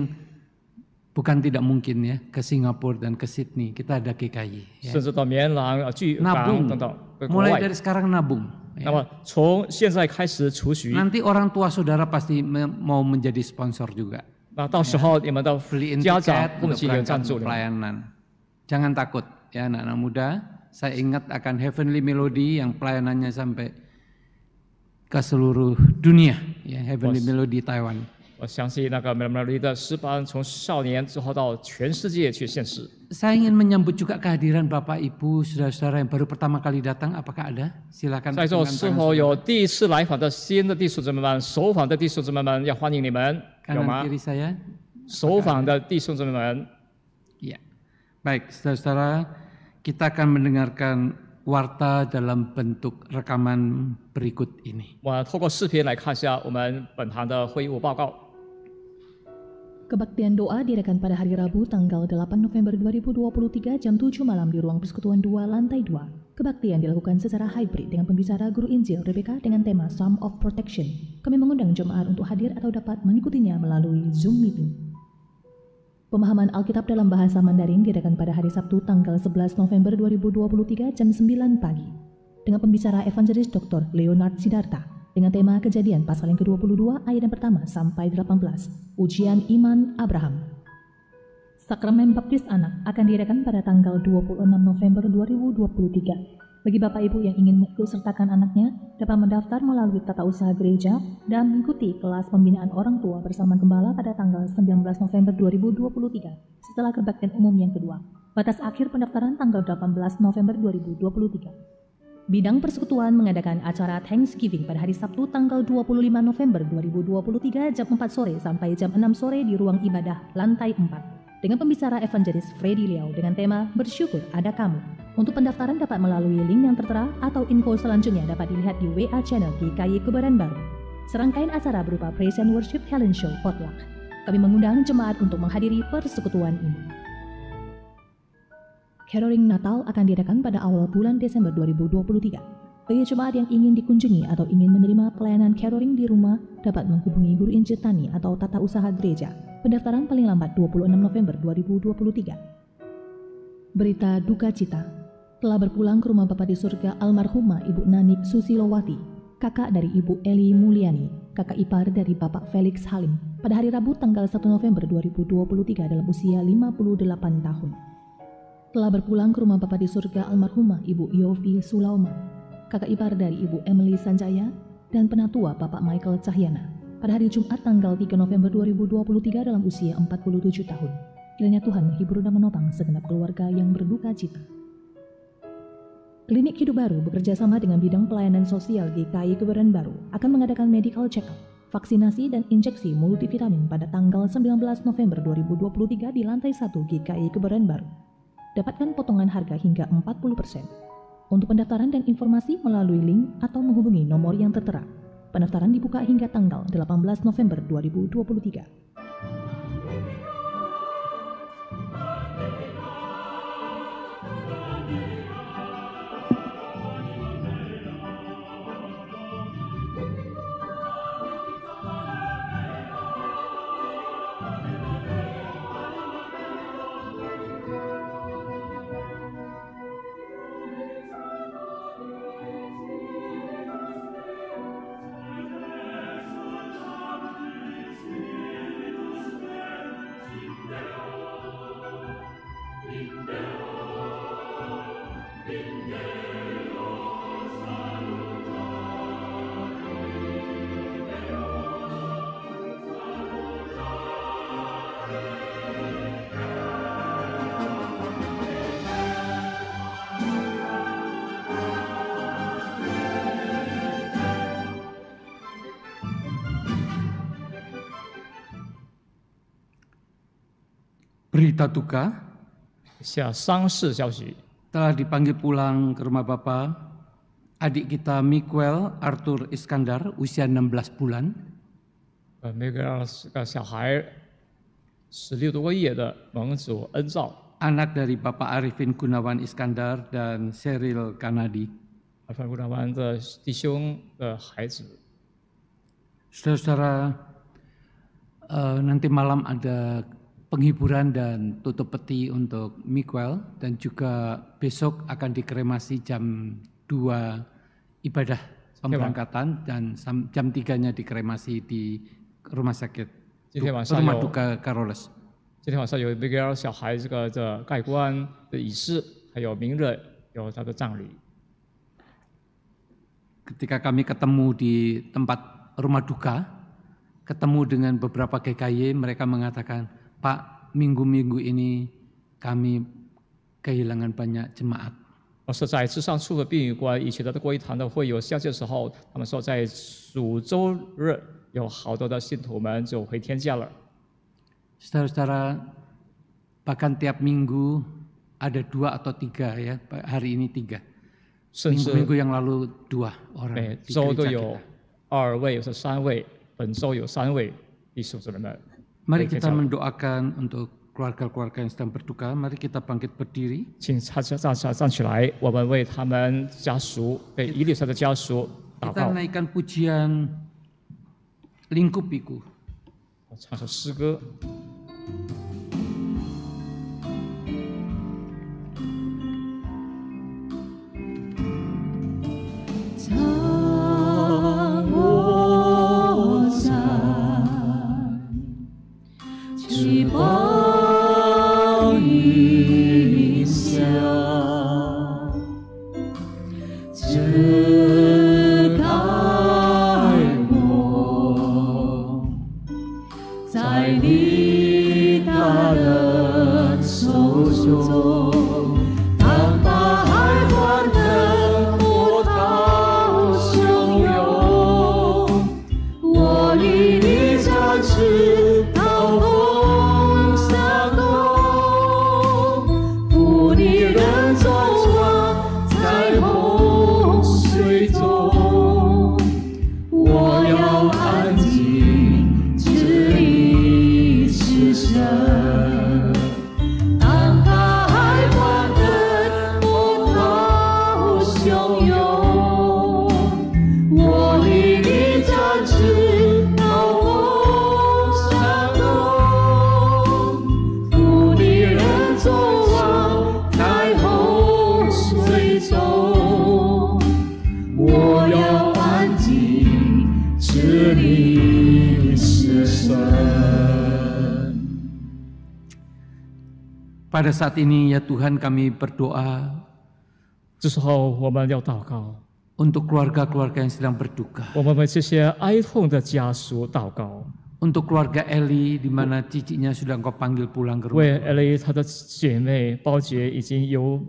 bukan tidak mungkin ya, ke Singapura dan ke Sydney kita ada GKI. Ya. 甚至到棉朗、巨港 Nabung, 等等国 mulai 外。 dari sekarang nabung. 那么从现在开始储蓄， Nanti orang tua saudara pasti mau menjadi sponsor juga. 那到时候你们的 Beliin 家长 tiket 父母 untuk 亲也 berangkat 赞助 untuk 你们。 pelayanan. Jangan takut ya anak-anak muda. Saya ingat akan Heavenly Melody yang pelayanannya sampai ke seluruh dunia. Ya, Heavenly Melody Taiwan. 我相信那个美美丽的诗班，从少年之后到全世界去献诗。 Saya ingin menyambut juga kehadiran Bapak Ibu, saudara-saudara yang baru pertama kali datang. Apakah ada? Silakan. 在座 perkenalkan 是 tangan 否 saudara. 有第一次来访的新的弟兄姊妹们、首访的弟兄姊妹们？要欢迎你们，有 Kanan 吗？ kiri saya. 首访的弟兄姊妹们， Ya. Baik, saudara-saudara, kita akan mendengarkan warta dalam bentuk rekaman berikut ini. 我透过视频来看一下我们本堂的会议务报告。 Kebaktian doa diadakan pada hari Rabu tanggal 8 November 2023 jam 7 malam di Ruang Persekutuan 2 lantai 2. Kebaktian dilakukan secara hybrid dengan pembicara Guru Injil Rebecca dengan tema Psalm of Protection. Kami mengundang jemaat untuk hadir atau dapat mengikutinya melalui Zoom meeting. Pemahaman Alkitab dalam bahasa Mandarin diadakan pada hari Sabtu tanggal 11 November 2023 jam 9 pagi dengan pembicara Evangelis Dr. Leonard Siddhartha dengan tema Kejadian pasal yang ke-22 ayat yang pertama sampai 18, ujian iman Abraham. Sakramen baptis anak akan diadakan pada tanggal 26 November 2023. Bagi Bapak Ibu yang ingin mengikutsertakan anaknya, dapat mendaftar melalui tata usaha gereja dan mengikuti kelas pembinaan orang tua bersama gembala pada tanggal 19 November 2023 setelah kebaktian umum yang kedua. Batas akhir pendaftaran tanggal 18 November 2023. Bidang Persekutuan mengadakan acara Thanksgiving pada hari Sabtu tanggal 25 November 2023 jam 4 sore sampai jam 6 sore di ruang ibadah lantai 4 dengan pembicara Evangelis Freddy Liao dengan tema Bersyukur Ada Kamu. Untuk pendaftaran dapat melalui link yang tertera atau info selanjutnya dapat dilihat di WA channel GKI Kebayoran Baru. Serangkaian acara berupa Praise and Worship Talent Show Potluck. Kami mengundang jemaat untuk menghadiri persekutuan ini. Caroling Natal akan diadakan pada awal bulan Desember 2023. Bagi jemaat yang ingin dikunjungi atau ingin menerima pelayanan caroling di rumah, dapat menghubungi Guru Injil Tani atau Tata Usaha Gereja. Pendaftaran paling lambat 26 November 2023. Berita duka cita. Telah berpulang ke rumah Bapa di surga almarhumah Ibu Nanik Susilowati, kakak dari Ibu Eli Mulyani, kakak ipar dari Bapak Felix Halim, pada hari Rabu tanggal 1 November 2023 dalam usia 58 tahun. Telah berpulang ke rumah Bapa di surga almarhumah Ibu Yofi Sulauma, kakak ipar dari Ibu Emily Sanjaya dan penatua Bapak Michael Cahyana pada hari Jumat tanggal 3 November 2023 dalam usia 47 tahun. Kiranya Tuhan menghibur dan menopang segenap keluarga yang berduka cita. Klinik Hidup Baru bekerja sama dengan bidang pelayanan sosial GKI Kebayoran Baru akan mengadakan medical check-up, vaksinasi dan injeksi multivitamin pada tanggal 19 November 2023 di lantai 1 GKI Kebayoran Baru. dapatkan potongan harga hingga 40%. Untuk pendaftaran dan informasi melalui link atau menghubungi nomor yang tertera. Pendaftaran dibuka hingga tanggal 18 November 2023. Berita duka, 下丧事消息， telah dipanggil pulang ke rumah Bapa adik kita Miguel Arthur Iskandar usia 16 bulan. 那个是个小孩，16多个月的蒙主恩照， Anak dari Bapak Arifin Gunawan Iskandar dan Cheryl Kanadi. 范古达湾的弟兄的孩子。 Saudara-saudara, nanti malam ada penghiburan dan tutup peti untuk Miguel dan juga besok akan dikremasi jam 2 ibadah pemberangkatan dan jam 3-nya dikremasi di rumah sakit rumah duka Carolus. 今天晚上有那个小孩这个的盖棺的仪式，还有明日有他的葬礼。 Ketika kami ketemu di tempat rumah duka, ketemu dengan beberapa GKY, mereka mengatakan, Pak, minggu-minggu ini kami kehilangan banyak jemaat. 我是在至上处的殡仪馆，以前的国一堂的会友相见的时候，他们说在主周日有好多的信徒们就回天家了。 Saudara-saudara, bahkan tiap minggu ada 2 atau 3 ya, hari ini 3. 甚至 Minggu-minggu yang lalu 2 orang 每 di 周都 gereja 有 kita. 2位，有时3位，本周有3位弟兄姊妹们。 Mari kita mendoakan untuk keluarga-keluarga yang sedang berduka. Mari kita bangkit berdiri. 请站起来，我们为他们家属，被遗留下的家属祷 Kita 告。 naikkan pujian Lingkupiku. 唱首诗歌。 去报一下，遮盖我，在你大的手中，当大海翻腾，波涛汹涌，我立你展翅。 Pada saat ini ya Tuhan kami berdoa 这时候我们要祷告， untuk keluarga-keluarga yang sedang berduka. 我们为这些哀痛的家属祷告， Untuk keluarga Eli di mana cicitnya sudah Engkau panggil pulang ke 为 rumah. 艾蕾她的姐妹包洁已经由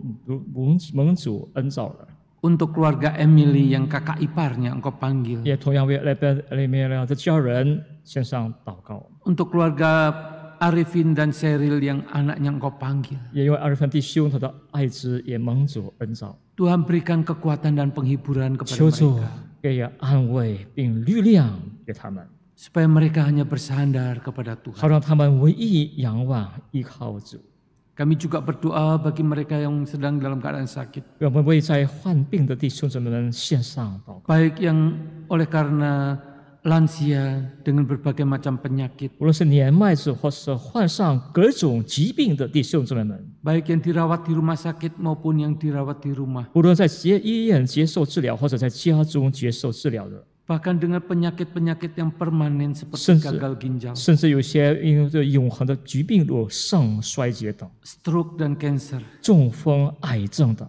蒙主恩召了， Untuk keluarga Emily yang kakak iparnya Engkau panggil. 也同样为艾蕾梅尔的家人献上祷告。 Untuk keluarga Arifin dan Cheryl yang anaknya Engkau panggil. 也因为阿瑞芬弟兄他的爱子也蒙主恩召， Tuhan berikan kekuatan dan penghiburan kepada 求主 mereka. 给安慰并力量给他们， Supaya mereka hanya bersandar kepada 好 Tuhan. 让他们唯一仰望依靠主。 Kami juga berdoa bagi mereka yang sedang dalam keadaan sakit. 让我们为在患病的弟兄姊妹们献上祷告， Baik yang oleh karena lansia dengan berbagai macam penyakit. 无论是年迈者或是患上各种疾病的弟兄姊妹们， Baik yang dirawat di rumah sakit maupun yang dirawat di rumah. 无论在医院接受治疗或者在家中接受治疗的， Bahkan dengan penyakit-penyakit yang permanen seperti 甚至 gagal ginjal, 甚至有些因为这永恒的疾病如肾衰竭等、 stroke dan cancer. 中风、癌症等，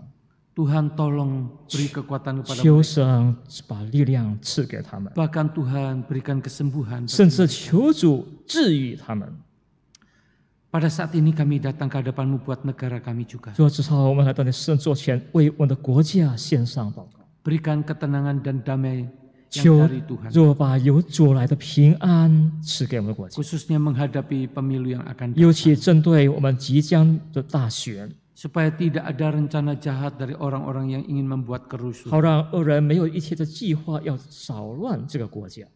Tuhan tolong beri kekuatan kepada 求 mereka. 神把力量赐给他们， Bahkan Tuhan berikan kesembuhan. 甚 bagi 至 mereka. 求主治愈他们。 Pada saat ini kami datang ke hadapan-Mu buat negara kami juga. 主要至少我们来到你圣座前，为我们的国家献上祷告， Berikan ketenangan dan damai yang 求 dari Tuhan. 主把由主来的平安赐给我们的国家， Khususnya menghadapi pemilu yang akan 尤 datang. 其针对我们即将的大选， Supaya tidak ada rencana jahat dari orang-orang yang ingin membuat kerusuhan. 好让恶人没有一切的计划要扰乱这个国家。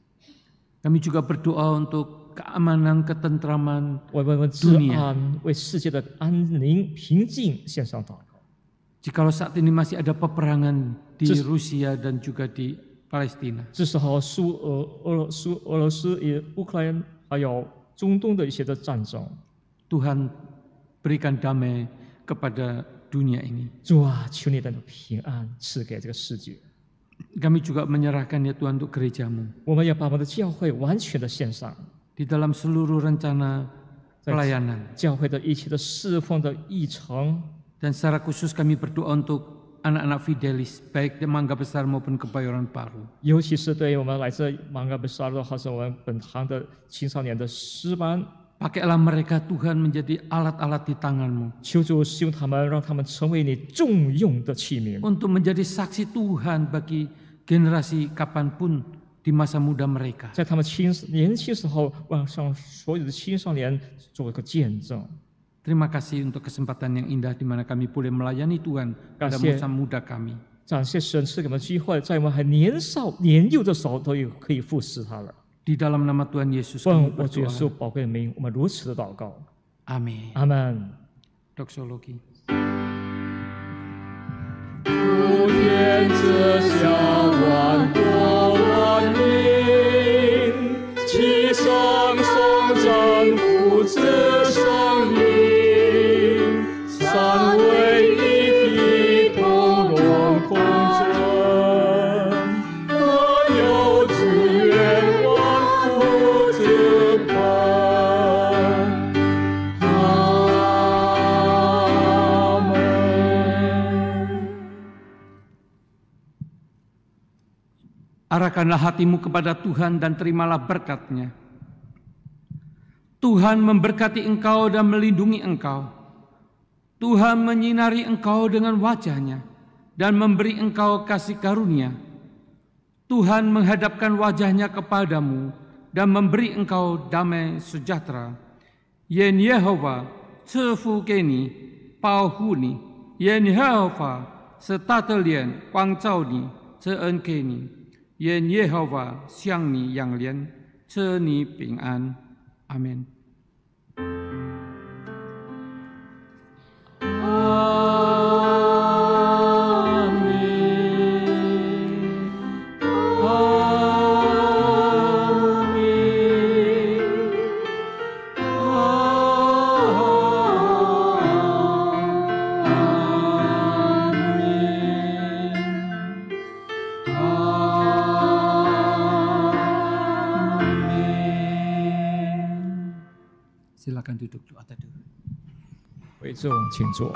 Kami juga berdoa untuk keamanan, ketentraman 为我们治安、为世界的安宁、平静献上祷告。 jikalau saat ini masih ada peperangan di Terus- Rusia dan juga di Palestina. 至少俄罗斯、乌克兰还有中东的一些的战争， Tuhan berikan damai kepada dunia ini. 主啊，求你的平安赐给这个世界。 Kami juga menyerahkan ya Tuhan untuk gereja-Mu. 我们要把我们的教会完全的献上， Di dalam seluruh rencana pelayanan. 教会的一切的侍奉的议程， Dan secara khusus kami berdoa untuk anak-anak Fidelis, baik di Mangga Besar maupun Kebayoran Baru. 尤其是对我们来自芒嘎贝沙的，还是我们本堂的青少年的诗班， Pakailah mereka Tuhan menjadi alat-alat di tangan-Mu. 求主使用他们，让他们成为你重用的器皿， Untuk menjadi saksi Tuhan bagi generasi kapanpun di masa muda mereka. 在他们年轻时候，让所有的青少年做一个见证。 Terima kasih untuk kesempatan yang indah di mana kami boleh melayani Tuhan pada Kasih. masa muda kami. 感谢神赐给我们机会，在我们还年幼的时候，都有可以服侍他了。 Di dalam nama Tuhan Yesus 奉 kami 我主耶稣 berdoa. 宝贵的名，我们如此的祷告， Amin. 阿门。 Doksologi. 普天之下，万国万民，齐声颂赞父子圣灵，三位一体，同荣共尊，何有资源万福之本。阿门。 Arahkanlah hatimu kepada Tuhan dan terimalah berkat-Nya. Tuhan memberkati engkau dan melindungi engkau. Tuhan menyinari engkau dengan wajah-Nya dan memberi engkau kasih karunia. Tuhan menghadapkan wajah-Nya kepadamu dan memberi engkau damai sejahtera. Yen Yehova cefu keni pau huni, Yen Yehova setatelian quang zhao ni ceun keni. 愿耶和华向你仰怜，赐你平安。阿门。阿门，阿门，Silakan duduk doa teduh. 为众请坐。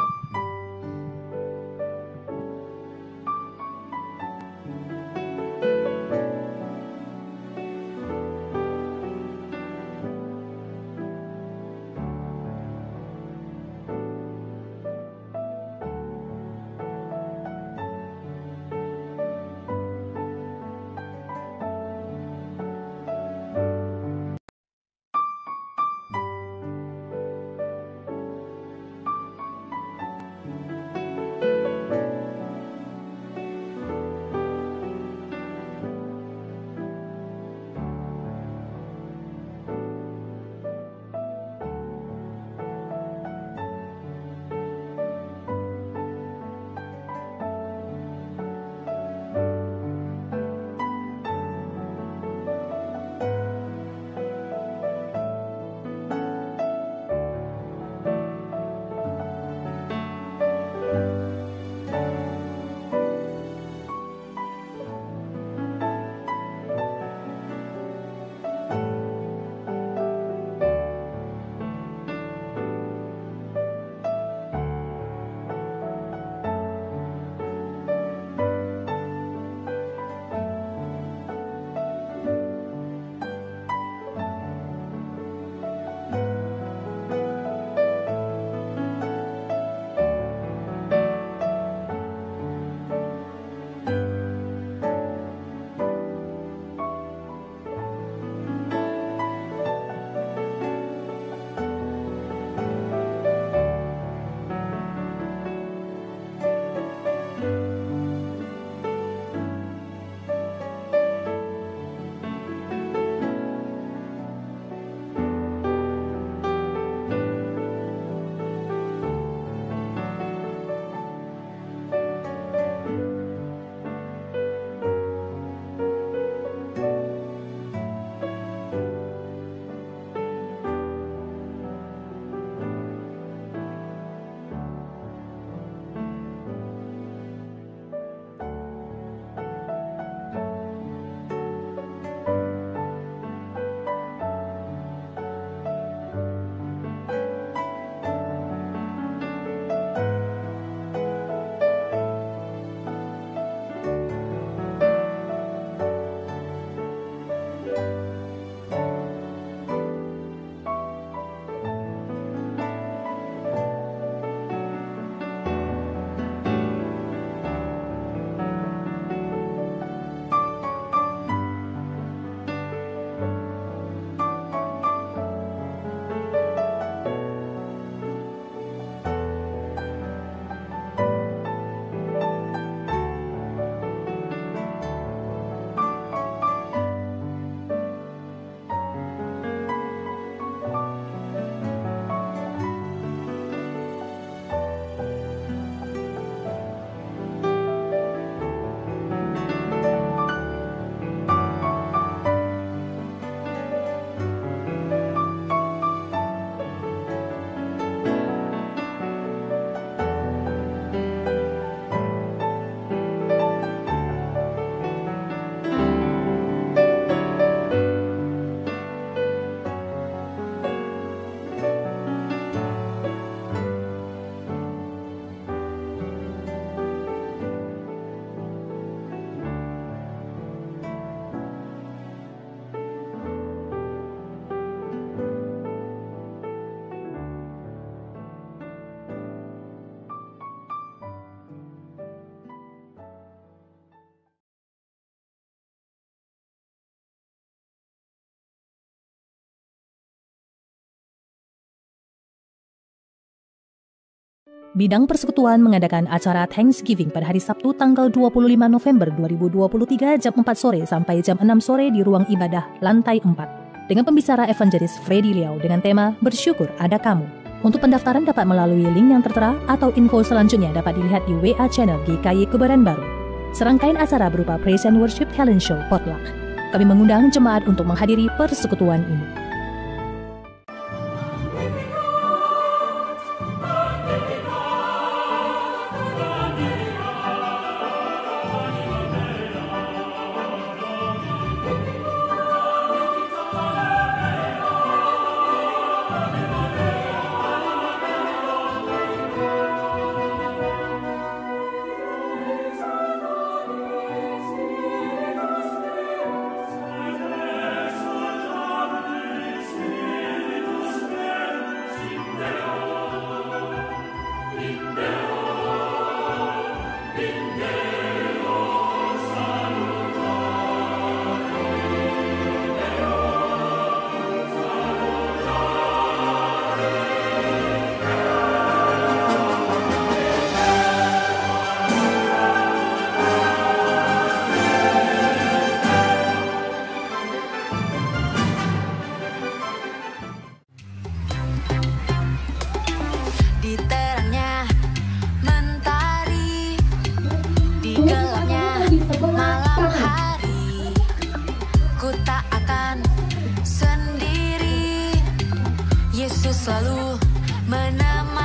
Bidang Persekutuan mengadakan acara Thanksgiving pada hari Sabtu tanggal 25 November 2023 jam 4 sore sampai jam 6 sore di ruang ibadah lantai 4 dengan pembicara evangelis Freddy Liao dengan tema Bersyukur Ada Kamu. Untuk pendaftaran dapat melalui link yang tertera atau info selanjutnya dapat dilihat di WA channel GKY Kebaran Baru. Serangkaian acara berupa Praise and Worship Talent Show Potluck. Kami mengundang jemaat untuk menghadiri persekutuan ini. Di terangnya mentari, di gelapnya malam hari, ku tak akan sendiri. Yesus selalu menemani.